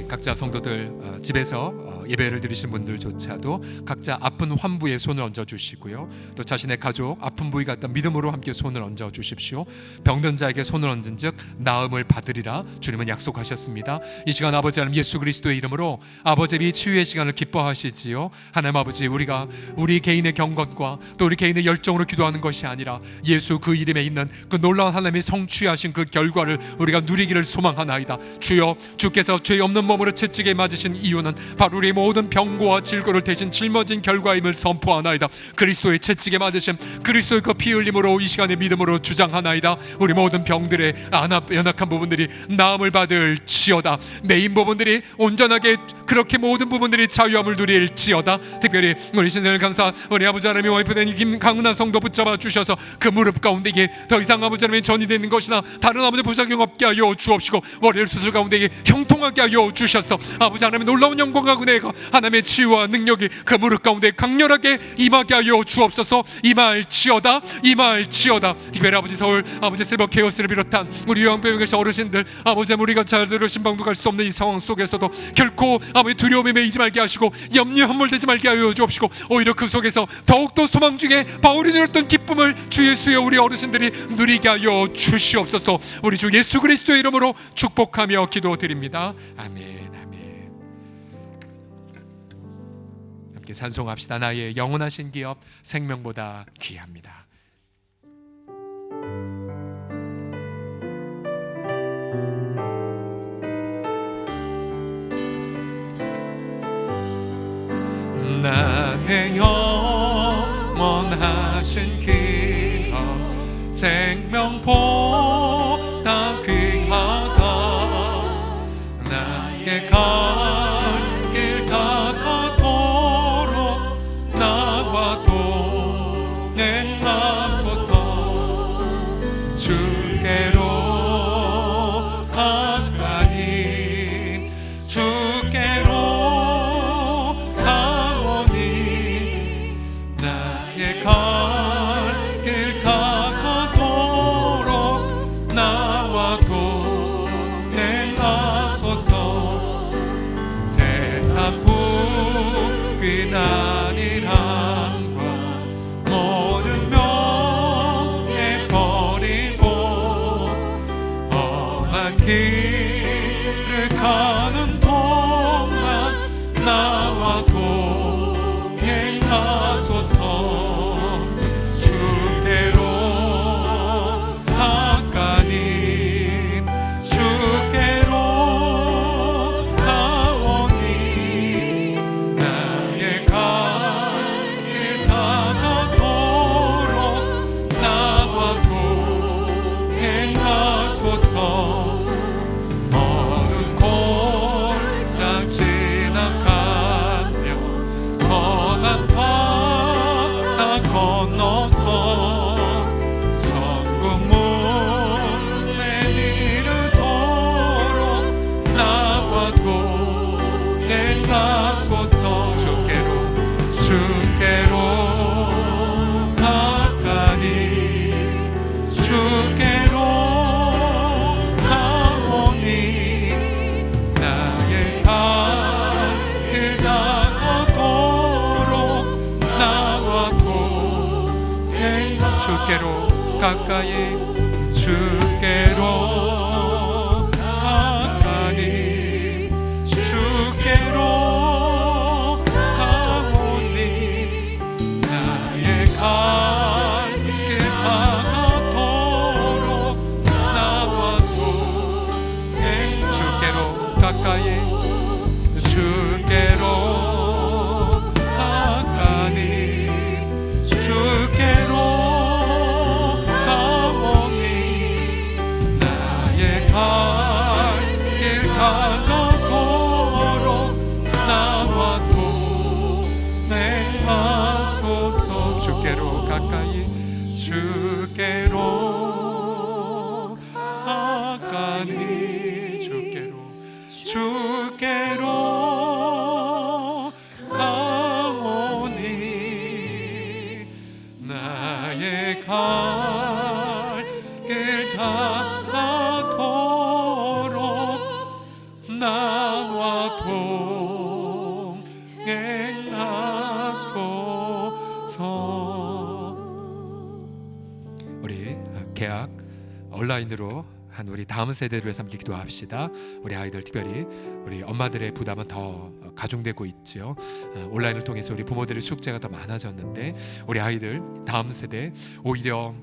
각자 성도들 집에서 예배를 드리시는 분들조차도 각자 아픈 환부에 손을 얹어 주시고요. 또 자신의 가족 아픈 부위가 있다 믿음으로 함께 손을 얹어 주십시오. 병든 자에게 손을 얹은 즉 나음을 받으리라 주님은 약속하셨습니다. 이 시간 아버지 하나님 예수 그리스도의 이름으로 아버지의 치유의 시간을 기뻐하시지요. 하나님 아버지 우리가 우리 개인의 경건과 또 우리 개인의 열정으로 기도하는 것이 아니라 예수 그 이름에 있는 그 놀라운 하나님의 성취하신 그 결과를 우리가 누리기를 소망하나이다. 주여 주께서 죄 없는 몸으로 채찍에 맞으신 이유는 바로 우리의 모든 병고와 질고를 대신 짊어진 결과임을 선포하나이다. 그리스도의 채찍에 맞으신 그리스도의 그 피 흘림으로 이 시간에 믿음으로 주장하나이다. 우리 모든 병들의 연약한 부분들이 나음을 받을지어다. 메인 부분들이 온전하게 그렇게 모든 부분들이 자유함을 누릴지어다. 특별히 우리 신선을 강사 우리 아버지 하나님의 와이프된 김강은하 성도 붙잡아 주셔서 그 무릎 가운데 이게 더 이상 아버지 하나님의 전이 되는 것이나 다른 아버지 부작용 없게 하여 주옵시고 머리를 수술 가운데 이게 형통하게 하여 주셔서 아버지 하나님의 놀라운 영광과 은혜가 하나님의 치유와 능력이 그 무릎 가운데 강렬하게 임하게 하여 주옵소서. 임할지어다 임할지어다. 특별히 아버지 서울 아버지 실버 케어스를 비롯한 우리 요양병원에 계신 어르신들 아버지 우리가 잘 들어 신방도 갈 수 없는 이 상황 속에서도 결코 아버지 두려움에 매이지 말게 하시고 염려에 함몰되지 말게 하여 주옵시고 오히려 그 속에서 더욱더 소망 중에 바울이 누렸던 기쁨을 주 예수의 우리 어르신들이 누리게 하여 주시옵소서. 우리 주 예수 그리스도의 이름으로 축복하며 기도드립니다. 아멘. 함께 찬송합시다. 나의 영원하신 기업 생명보다 귀합니다. 나의 영원하신 기업 생명보다 귀하다. 나의 갈 길 다가도록 나와 동행하소서. 주께로 가까이 주께로 가오니 나의 갈 길 다가도록 나와 동행하소서. 세상 비난이란과 모든 명예 버리고 험한 길을 가는 동안 나와 동행하소서. 주께로 가까이 주께로 가오니 나의 갈 길 다가도록 나와 동행하소서. 어두운 골장 지나가며 험한 바다 건너서 천국 문에 이르도록 나와 동행하소서. 주께로 가까이 주께로 가오니 나의 갈 길 다가도록 나와 주께로 가까이 주께로 가까이 주께로 주께로 가까이 주께로 가까이 주께로 가오니 나의 갈 길 닿도록 나와 동행하소서. 우리 개학 온라인으로 한 우리 다음 세대를 위해서 함께 기도합시다. 우리 아이들, 특별히 우리 엄마들의 부담은 더 가중되고 있죠. 온라인을 통해서 우리 부모들의 숙제가 더 많아졌는데 우리 아이들 다음 세대 오히려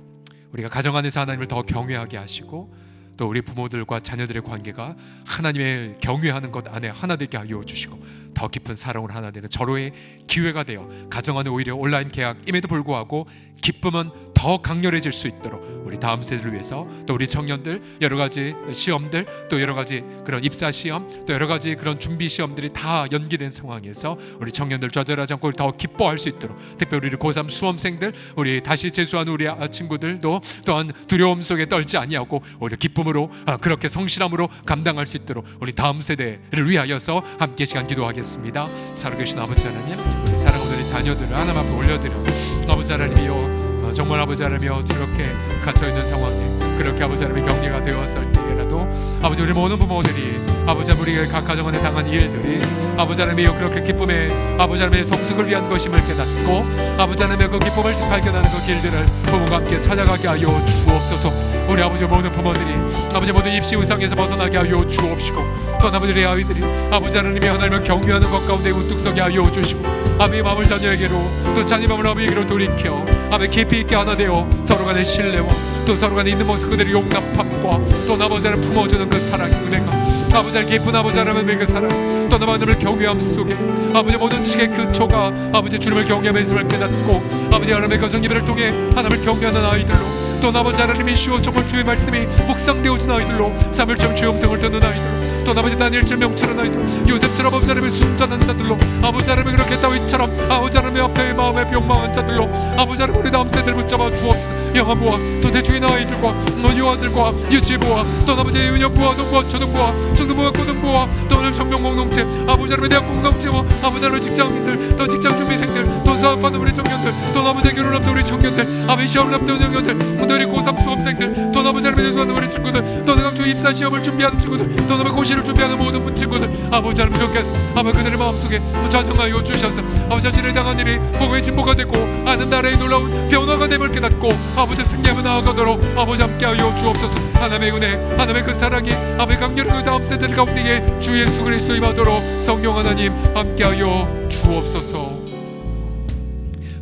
우리가 가정 안에서 하나님을 더 경외하게 하시고 또 우리 부모들과 자녀들의 관계가 하나님을 경외하는 것 안에 하나 되게 하여 주시고 더 깊은 사랑으로 하나 되는 절호의 기회가 되어 가정 안에 오히려 온라인 계약임에도 불구하고 기쁨은 더 강렬해질 수 있도록 우리 다음 세대를 위해서 또 우리 청년들 여러 가지 시험들 또 여러 가지 그런 입사 시험 또 여러 가지 그런 준비 시험들이 다 연기된 상황에서 우리 청년들 좌절하지 않고 더 기뻐할 수 있도록 특별히 우리 고3 수험생들 우리 다시 재수하는 우리 친구들도 또한 두려움 속에 떨지 아니하고 오히려 기쁨으로 그렇게 성실함으로 감당할 수 있도록 우리 다음 세대를 위하여서 함께 시간 기도하겠습니다. 살아계신 아버지 하나님 우리 사랑하는 우리 자녀들을 하나님 앞에 올려드려 아버지 하나님이여 정말 아버지 하나님이여 이렇게 갇혀있는 상황에 그렇게 아버지 하나님의 경계가 되었을 때라도 아버지 우리 모든 부모들이 아버지 하나님 우리가 각 가정 안에 당한 일들이 아버지 하나님이여 그렇게 기쁨의 아버지 하나님의 성숙을 위한 것임을 깨닫고 아버지 하나님의 그 기쁨을 발견하는 그 길들을 부모가 함께 찾아가게 하여 주옵소서. 우리 아버지 모든 부모들이 아버지 모든 입시 의상에서 벗어나게 하여 주옵시고 또 아버지의 아이들이 아버지 하나님의 하나님을 경외하는 것 가운데 우뚝 서게 하여 주시고 아버지의 마음을 자녀에게로 또 자녀 마음을 아버지에게로 돌이켜 아버지 깊이 있게 하나 되어 서로 간의 신뢰와 또 서로 간에 있는 모습 그대로 용납함과 또 아버지를 품어주는 그 사랑의 은혜가 아버지를 깊은 아버지 하나님의 그 사랑 또 하나님을 경외함 속에 아버지 모든 지식의 근초가 아버지 주님을 경외함에 있음을 깨닫고 아버지 하나님의 가정 예배를 통해 하나님을 경외하는 아이들로 또 아버지 하나님이 쉬워 정말 주의 말씀이 묵상되어진 아이들로 사무엘처럼 주의 음성을 듣는 아이들 또 아버지 다니엘처럼 명철한 아이들 요셉처럼 아버지 하나님의 순전한 자들로 아버지 하나님의 그렇게 다윗처럼 아버지 하나님의 앞에 마음에 병망한 자들로 아버지 하나님 우리 다음 세대를 붙잡아 주옵소서. 영아부와 또 대주인 아이들과 유아들과 유치부와 또 아버지 유년부와 농부와 초등부와 중등부와 고등부와 또 오늘 청년 공동체 아버지 하나님의 대학 공동체와 아버지 하나님의 직장인들 또 직장 준비생들 또 사업하는 우리 청년들 또 아버지 결혼 앞둔 우리 청년들 아버지 시험 앞둔 청년들 또 우리 고3 수험생들 또 아버지 하나님의 대수하는 우리 친구들 또 각종 입사 시험을 준비하는 친구들 또 아버지 고시를 준비하는 모든 친구들 아버지 하나님 좋겠어 아버지 그들의 마음속에 좌정하여 주셔서 아버지 자신을 당한 일이 복음의 진보가 되고 아는 나라의 놀라운 변화가 됨을 깨닫고 아버지 승리하며 나아가도록 아버지 함께하여 주옵소서. 하나님의 은혜 하나님의 그 사랑이 아버지 강렬한 그 다음 세대들 가운데에 주 예수 그리스도 임하도록 성령 하나님 함께하여 주옵소서.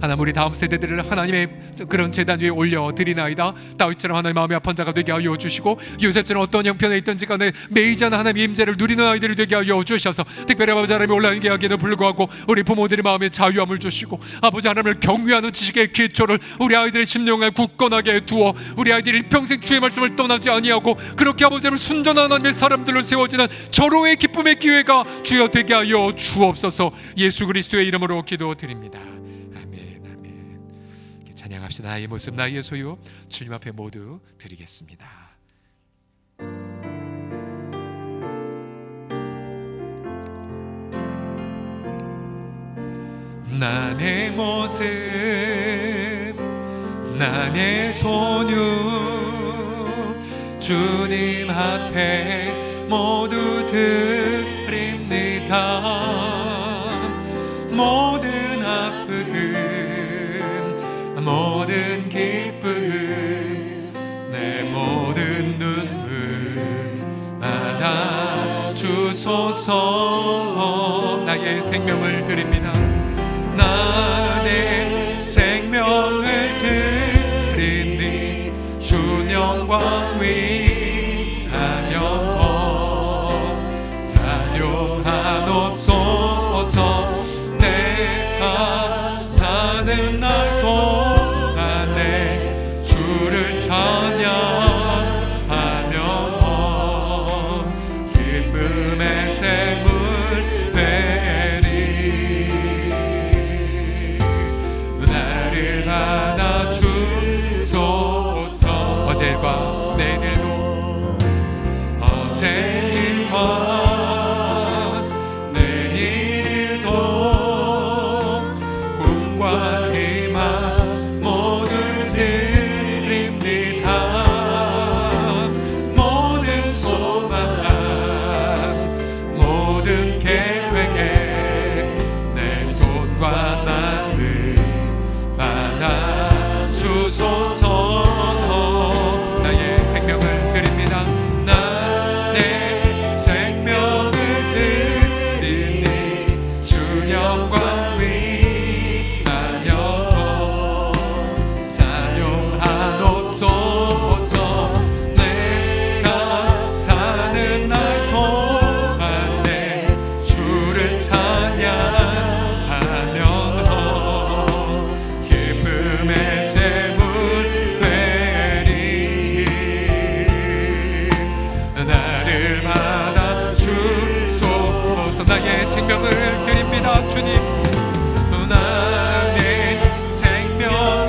하나님 우리 다음 세대들을 하나님의 그런 제단 위에 올려드리나이다. 다윗처럼 하나님 마음이 아픈 자가 되게 하여 주시고 요셉처럼 어떤 형편에 있든지 간에 매이지 않은 하나님의 임재를 누리는 아이들이 되게 하여 주셔서 특별히 아버지 하나님의 온라인 계약에도 불구하고 우리 부모들의 마음에 자유함을 주시고 아버지 하나님을 경외하는 지식의 기초를 우리 아이들의 심령에 굳건하게 두어 우리 아이들이 일평생 주의 말씀을 떠나지 아니하고 그렇게 아버지 하나님을 순전한 하나님의 사람들로 세워지는 절호의 기쁨의 기회가 주여 되게 하여 주옵소서. 예수 그리스도의 이름으로 기도드립니다. 찬양합시다. 나의 모습 나의 소유 주님 앞에 모두 드리겠습니다. 나 내 모습 나 내 소유 주님 앞에 모두 드립니다. 모든 아픔 모든 기쁨 내 모든 눈물 받아주소서. 나의 생명을 드립니다. 나 내 생명을 드리니 주 영광 위하여 사용하옵소서. 내가 사는 날 동안에 주를 찬양하며 기쁨의 샘을 되리. 나의 생명을 드립니다. 주님, 나의 생명을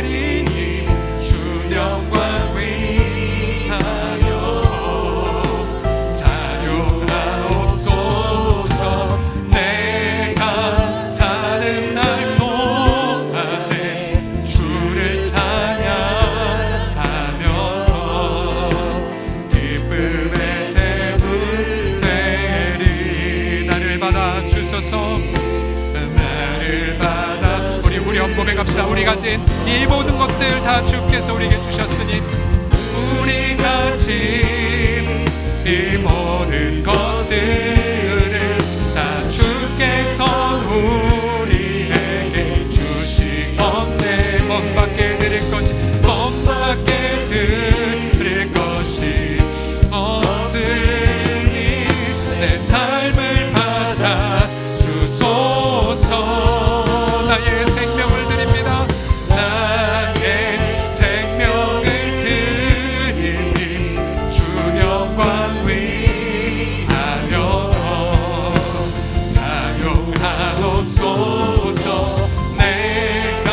드리니 주 영광 위하여 사용하옵소서. 내가 사는 날 동안에 주를 찬양하며 기쁨의 제물 되리. 나를 받아 주소서. 나를 받아. 우리 고백합시다. 우리 가진 이 모든 것들 다 주께서 우리에게 주셨으니, 우리 가진 이 모든 것들을 다 주께서 우리에게 주시옵네. 법밖에 드릴 것이 법밖에 드릴 것이 없으니 내 삶을 받아 주소서. 나의 생명을 드립니다. 나의 생명을 드리니 주 영광 위하여 사용하옵소서. 내가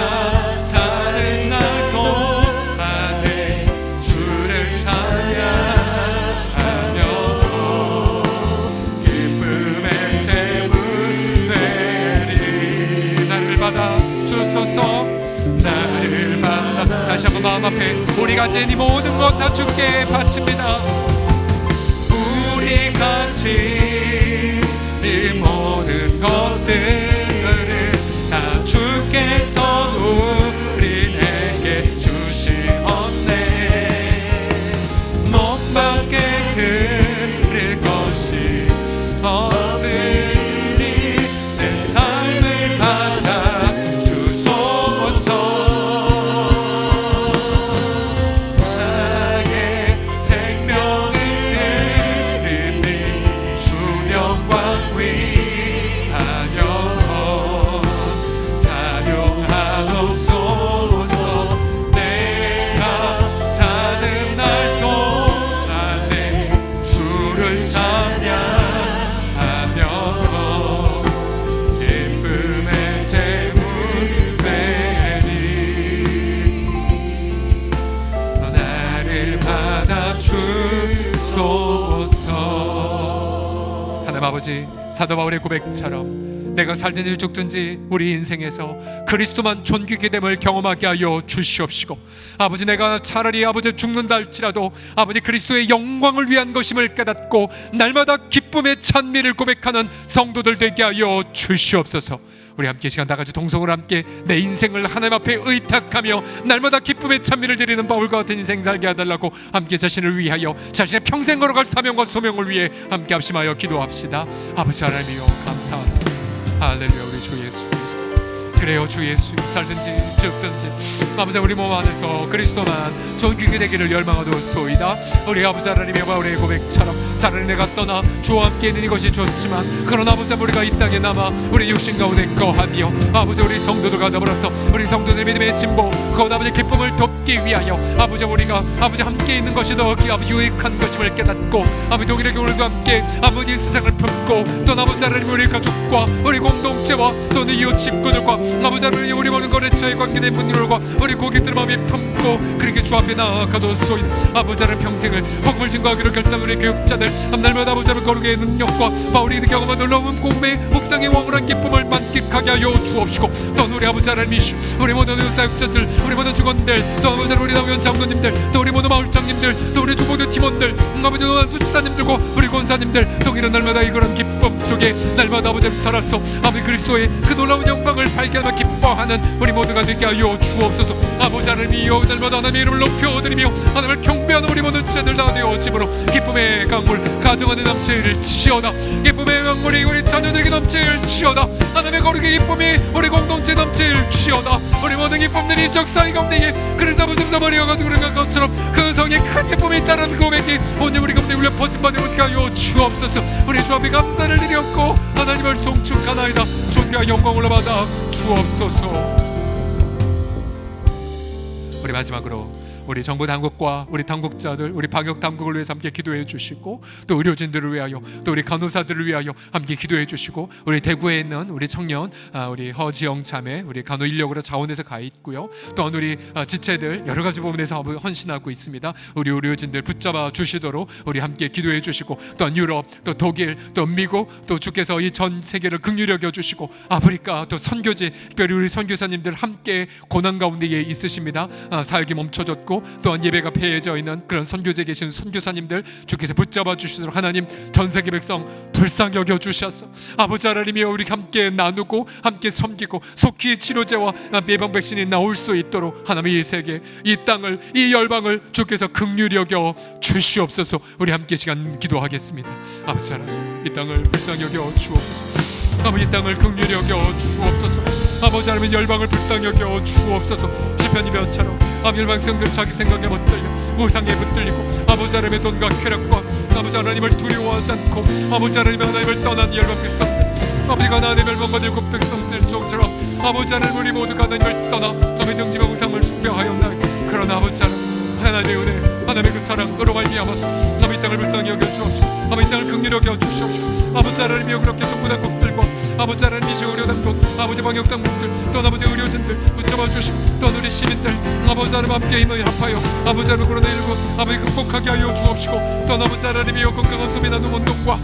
사는 날 동안에 주를 찬양하며 기쁨의 제물 되리. 나를 받아 주소서. 나를 받아. 다시 한번 마음 앞에 우리 가진 이 모든 것 다 주께 바칩니다. 우리 가진 이 모든 것들을 다 주께서 우리에게 주시옵네. 못밖에 드릴 것이 없으니 내 삶을 받아 주소서. 나의 생명을 드리니 주 영광 위하여 사용하옵소서. 내가 사는 날 동안에 주를 찬양하며 기쁨의 제물 되리. 나를 받아 주소서. 하나님 아버지, 사도 바울의 고백처럼 내가 살든지 죽든지 우리 인생에서 그리스도만 존귀케 됨을 경험하게 하여 주시옵시고, 아버지 내가 차라리 아버지 죽는다 할지라도 아버지 그리스도의 영광을 위한 것임을 깨닫고 날마다 기쁨의 찬미를 고백하는 성도들 되게 하여 주시옵소서. 우리 함께 시간 다 같이 동성으로 함께 내 인생을 하나님 앞에 의탁하며 날마다 기쁨의 찬미를 드리는 바울과 같은 인생 살게 해달라고 함께 자신을 위하여 자신의 평생 걸어갈 사명과 소명을 위해 함께 합심하여 기도합시다. 아버지 하나님이여 감사합니다. 할렐루야. 우리 주 예수 그리스도, 그래요 주 예수, 살든지 죽든지 아버지 우리 몸 안에서 그리스도만 존귀게 되기를 열망하도소이다. 우리 아버지 하나님의 바울의 고백처럼 차라리 내가 떠나 주와 함께 있는 이것이 좋지만, 그러나 아버지 우리가 이 땅에 남아 우리 육신 가운데 거하며 아버지 우리 성도들과 더불어서 우리 성도들의 믿음의 진보 곧 아버지 기쁨을 돕기 위하여 아버지 우리가 아버지 함께 있는 것이 더 유익한 것임을 깨닫고 아버지 동일하게 오늘도 함께 아버지 세상을 품고 또 아버지 하나님 우리 가족과 우리 공동체와 또 이웃 식구들과 아버지 하나님 우리 모든 거래처에 관계된 분들과 우리 고객들 마음에 품고 그렇게 주 앞에 나아가도소이다. 아버지 하나님 평생을 복음을 증거하기로 결단한 우리 교육자들 날마다 아버지 하나님 거룩의 능력과 바울이 경험한 놀라운 복음의 묵상의 왕울한 기쁨을 만끽하게 하여 주옵시고, 또 우리 아버지 하나님 우리 모든 사역자들 우리 모든 직원들 또 아버지 하나님 우리 나오연 장로님들 또 우리 모든 마을장님들 또 우리 주보드 팀원들 아버지 수사님들과 우리 권사님들 또 이런 날마다 이그런 기쁨 속에 날마다 아버지 살아서 아버지 그리스도의 그 놀라운 영광을 발견하며 기뻐하는 우리 모두가 되게 하여 주옵소서. 아버지 하나님이여 날마다 하나님의 이름을 높여드리며 하나님을 경배하는 우리 모든 자들 다 되어짐으로 기쁨의 강물 가정 안에 넘칠지어다. 기쁨의 강물이 우리 자녀들에게 넘칠지어다. 하나님의 거룩의 기쁨이 우리 공동체에 넘칠지어다. 우리 모든 기쁨들이 적상이 가운데에 그래서 아버지 머리여가지고 그런 것처럼 그 성에 큰 기쁨이 있다는 고백이 오늘 우리 가운데 울려 퍼진바되고 오게 하여 주옵소서. 우리 주 앞에 감사를 드렸고 하나님을 송축하나이다. 존귀와 영광을 받아 주옵소서. 우리 마지막으로 우리 정부 당국과 우리 당국자들, 우리 방역 당국을 위해서 함께 기도해 주시고, 또 의료진들을 위하여, 또 우리 간호사들을 위하여 함께 기도해 주시고, 우리 대구에 있는 우리 청년, 우리 허지영 자매, 우리 간호 인력으로 자원해서 가 있고요. 또한 우리 지체들 여러 가지 부분에서 헌신하고 있습니다. 우리 의료진들 붙잡아 주시도록 우리 함께 기도해 주시고, 또한 유럽, 또 독일, 또 미국, 또 주께서 이 전 세계를 긍휼히 여겨 주시고, 아프리카, 또 선교지, 특별히 우리 선교사님들 함께 고난 가운데 있으십니다. 사역이 멈춰졌고 또한 예배가 폐해져 있는 그런 선교지에 계신 선교사님들 주께서 붙잡아 주시도록 하나님 전 세계 백성 불쌍히 여겨 주셔서 아버지 하나님이여 우리 함께 나누고 함께 섬기고 속히 치료제와 예방 백신이 나올 수 있도록 하나님 이 세계, 이 땅을, 이 열방을 주께서 긍휼히 여겨 주시옵소서. 우리 함께 시간 기도하겠습니다. 아버지 하나님 이 땅을 불쌍히 여겨 주옵소서. 아버지 이 땅을 긍휼히 여겨 주옵소서. 아버지 하나님 열방을 불쌍히 여겨 주옵소서. 시편 2편처럼 아버지 열방성들 자기 생각에 붙들려 우상에 붙들리고 아버지 하나님의 돈과 쾌락과 아버지 하나님을 두려워하지 않고 아버지 하나님을 떠난 열방 백성들, 아버지가 하나님의 멸망과 일곱 백성들 중처럼 아버지 하나님 우리 모두가 하나님을 떠나 아버지 등지와 우상을 숭배하였나이다. 그러나 아버지 하나님의 은혜, 하나님의 그 사랑으로 말미암아서 아버지 이 땅을 불쌍히 여겨 주옵시고 아버지 이 땅을 긍휼히 여겨 주시옵시고 아버지 하나님이여 그렇게 정부 당국들과 아버지 하나님이 의료 당국, 아버지 방역 당국들, 또 아버지 의료진들 붙잡아 주시고 또 우리 시민들 아버지 하나님 함께 힘을 합하여 아버지 하나님 코로나19 아버지 극복하게 하여 주옵시고 또 아버지 하나님이여 건강한 수민하는 운동과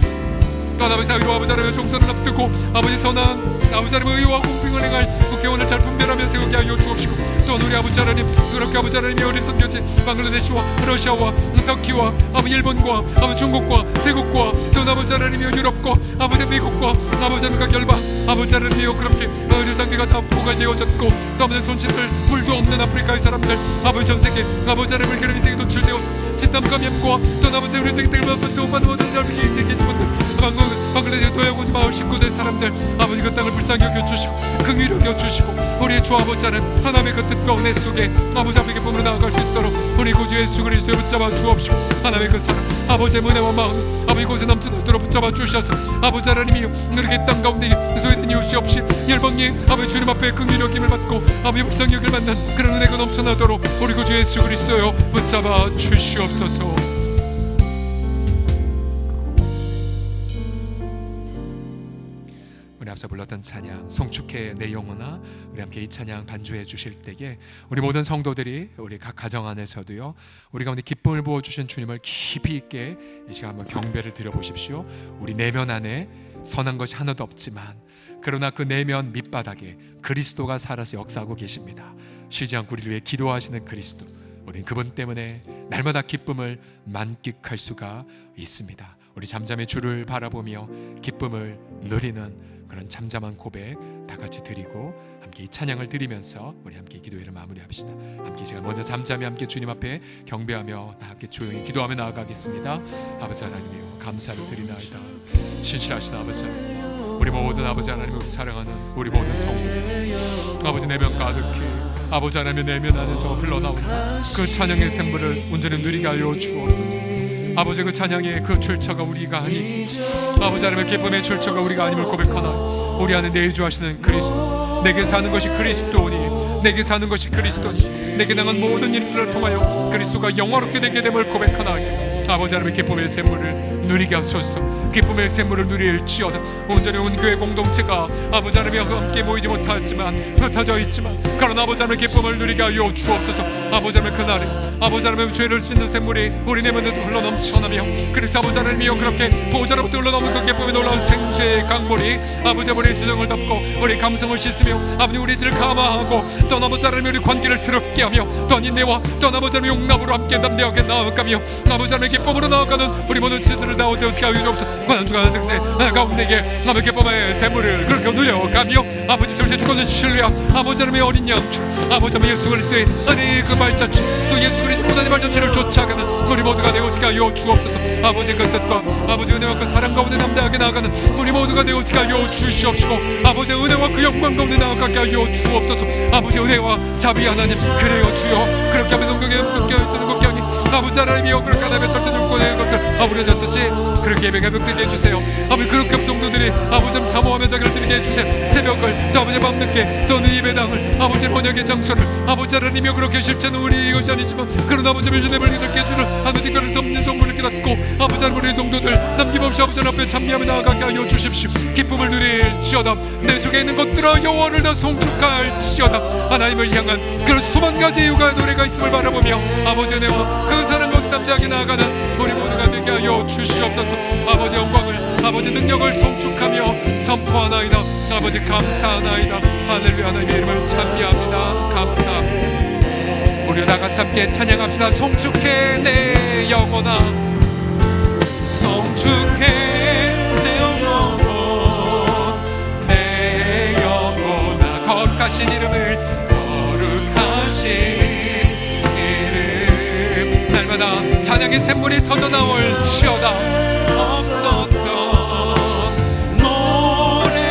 또 아버지 사회로 아버지 하나님의 총선을 앞두고 아버지 선한 아버지 하나님의 의와 공평을 행할 국회의원을 잘 분별하며 세우게 하여 주옵시고 또 우리 아버지 하나님 그렇게 아버지 하나님의 우리 선교지 방글라데시와 러시아와 터키와 아버지 일본과 아버지 중국과 태국과 또 아버지 하나님의 유럽과 아버지 미국과 아버지 하나님 각 열방 아버지 하나님의 그렇게 의료 장비가 다 포괄되어졌고 또 아버지 손짓을 물도 없는 아프리카의 사람들 아버지 전 세계 아버지 하나님의 그런 인생이 노출되어서 집단 감염과 또 아버지 우리 세계 대결만 또 모든 사람이 계시는 방글라데시 도야고지 마을 식구들 사람들 아버지 그 땅을 불쌍히 여겨주시고 긍휼히 여겨주시고 우리의 주 아버지는 하나님의 그 뜻과 은혜 속에 아버지 앞에 품으로 나아갈 수 있도록 우리 구주 예수 그리스도에 붙잡아 주옵시고 하나님의 그 사랑 아버지의 은혜와 마음 아버지 곳에 넘쳐나도록 붙잡아 주셔서 아버지 하나님이 이렇게 땅 가운데 소외된 이웃이 없이 열방이 아버지 주님 앞에 긍휼히 여김을 받고 아버지 불쌍히 여김을 받는 그런 은혜가 넘쳐나도록 우리 구주 예수 그리스도여 붙잡아 주시옵소서. 우리 앞서 불렀던 찬양 송축해 내 영혼아 우리 함께 이 찬양 반주해 주실 때에 우리 모든 성도들이 우리 각 가정 안에서도요 우리 가운데 기쁨을 부어주신 주님을 깊이 있게 이 시간 한번 경배를 드려보십시오. 우리 내면 안에 선한 것이 하나도 없지만 그러나 그 내면 밑바닥에 그리스도가 살아서 역사하고 계십니다. 쉬지 않고 우리를 위해 기도하시는 그리스도, 우리는 그분 때문에 날마다 기쁨을 만끽할 수가 있습니다. 우리 잠잠히 주를 바라보며 기쁨을 누리는 그런 잠잠한 고백 다 같이 드리고 함께 이 찬양을 드리면서 우리 함께 기도회를 마무리합시다. 함께 제가 먼저 잠잠히 함께 주님 앞에 경배하며 함께 조용히 기도하며 나아가겠습니다. 아버지 하나님이여 감사를 드리나이다. 신실하신 아버지 하나님, 우리 모든 아버지 하나님을 사랑하는 우리 모든 성도 아버지 내면 가득히 아버지 하나님의 내면 안에서 흘러나오는 그 찬양의 샘물을 온전히 누리게 하여 주옵소서. 아버지 그 찬양의 그 출처가 우리가 아니 아버지 하나님의 기쁨의 출처가 우리가 아님을 고백하나 우리 안에 내주하시는 그리스도, 내게 사는 것이 그리스도니 내게 사는 것이 그리스도니 내게 당한 모든 일들을 통하여 그리스도가 영화롭게 되게 됨을 고백하나 아버지 하나님의 기쁨의 샘물을 누리게 하소서. 기쁨의 샘물을 누릴지어다. 온전히 온 교회 공동체가 아버지 하나님과 함께 모이지 못하지만 흩어져 있지만 그러나 아버지 하나님의 기쁨을 누리게 하여 주옵소서. 아버지 하나님의 그날에 아버지 하나님의 죄를 씻는 샘물이 우리 내면에도 흘러넘쳐나며 그래서 아버지 하나님이여 그렇게 보호자로부터 흘러넘은 그 기쁨이 놀라운 생수의 강물이 아버지 우리의 지정을 덮고 우리 감성을 씻으며 아버지 우리 죄를 감화하고 또 아버지 하나님 우리 관계를 새롭게 하며 또 인내와 또 아버지 하나님 용납으로 함께 담대하게 나아가며 아버지 하나님의 기쁨으로 나아가는 우리 모든 지들을 나오되어지게 하여 주옵소서. 관한주가 등세 가운데에 아버지 기쁨의 샘물을 그렇게 누려가며 아버지 절대 주권을 신뢰함 아버지 하나님의 어린 양주 아버지 하나님 예수 그리스도의 아니 그 발자취 또 예수 그리스도 하나님 발자취를 쫓아가는 우리 모두가 되어지게 하여 주옵소서. 아버지 그 뜻과 아버지 은혜와 그 사랑 가운데 남대하게 나아가는 우리 모두가 되어지게 하여 주시옵시고 아버지 은혜와 그 영광 가운데 나아가게 하여 주옵소서. 아버지 은혜와 자비 하나님 그래요 주여 그렇게 하면 동경에 묶여있는 국경이 아버지 하나님이여 그렇게 하나님의 절대적 권의 것을 아버려졌듯이 그렇게 예배가 묵되게 해주세요. 아버지 그렇게 성도들이 아버지 사모하며 자기를 드리게 해주세요. 새벽을 또 아버지 밤늦게 또는 예배당을 아버지 번역의 장소를 아버지 하나님이여 그렇게 실체는 우리 이것이 아니지만 그런 아버지 밀려내을 이렇게 해주는 하나님 것을 섬는 성물을 깨닫고 아버지 하나님 우리 성도들 남김없이 아버지 앞에 찬미하며 나아가게 하여 주십시오. 기쁨을 누릴지어다. 내 속에 있는 것들아 여호와를 다 송축할지어다. 하나님을 향한 그런 수만 가지 이유가 노래가 있음을 바라보며 아버지 은혜와 그 사랑과 담대하게 나아가는 우리 모두가 되게 하여 주시옵소서. 아버지 영광을 아버지 능력을 송축하며 선포하나이다. 아버지 감사하나이다. 할렐루야. 하나님의 이름을 찬미합니다. 감사합니다. 우리 다 같이 함께 찬양합시다. 송축해 내 영혼아 송축해 내 영혼 내 영혼아 거룩하신 이름을 거룩하신 이름 날마다 찬양의 샘물이 터져나올지어다. 없었던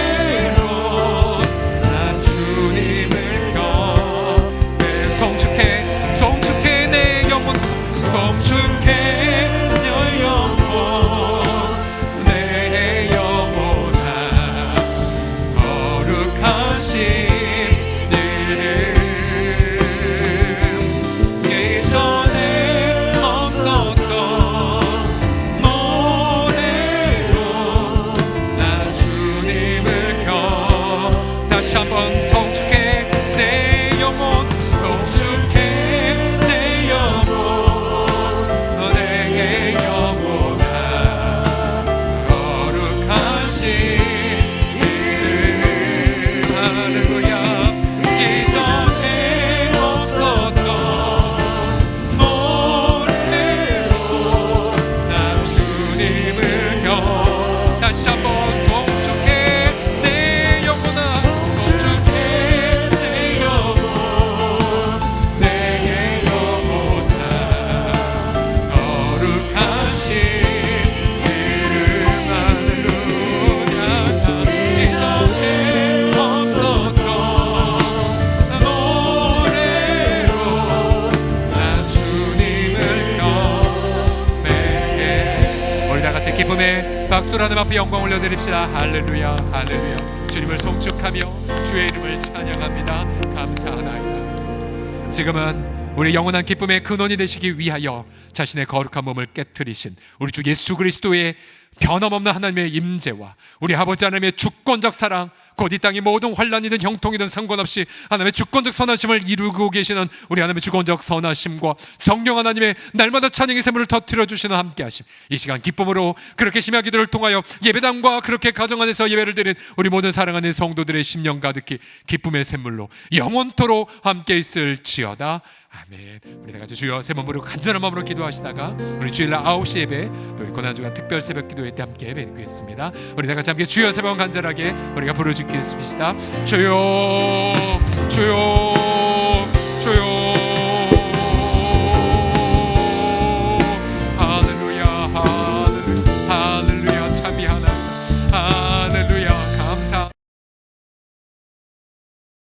노래로 나 주님을 경배 송축해 내 영혼 송축해 내 영혼 내 영혼아 거룩하신 이름 예전에 없었던 노래로 나 주님을 다시 한번 송축해 내 영혼 송축해 내 영혼 내 영혼아 거룩하신 이름 할렐루야. 예전에 없었던 노래로 나 주님을 다시 한번 송축해 내 영혼아 송축해 내 영혼 내 영혼아 거룩하신 이름 할렐루야. 예전에 없었던 노래로 나 주님을 경배해. 우리 다 같이 기쁨의 박수로 하나님 앞에 영광 올려드립시다. 할렐루야 할렐루야. 주님을 송축하며 주의 이름을 찬양합니다. 감사하나이다. 지금은 우리 영원한 기쁨의 근원이 되시기 위하여 자신의 거룩한 몸을 깨트리신 우리 주 예수 그리스도의 변함없는 하나님의 임재와 우리 아버지 하나님의 주권적 사랑 곧 이 땅의 모든 환난이든 형통이든 상관없이 하나님의 주권적 선하심을 이루고 계시는 우리 하나님의 주권적 선하심과 성령 하나님의 날마다 찬양의 샘물을 터뜨려 주시는 함께하심 이 시간 기쁨으로 그렇게 심야 기도를 통하여 예배당과 그렇게 가정 안에서 예배를 드린 우리 모든 사랑하는 성도들의 심령 가득히 기쁨의 샘물로 영원토록 함께 있을지어다. 아멘. 우리 다 같이 주여 세 몸으로 간절한 마음으로 기도하시다가 우리 주일날 9시 예배 또 우리 고난주간 특별 새벽 기도회 때 함께 뵙겠습니다. 우리 다 같이 함께 주여 세 번 간절하게 우리가 부르짖겠습니다. 주여 주여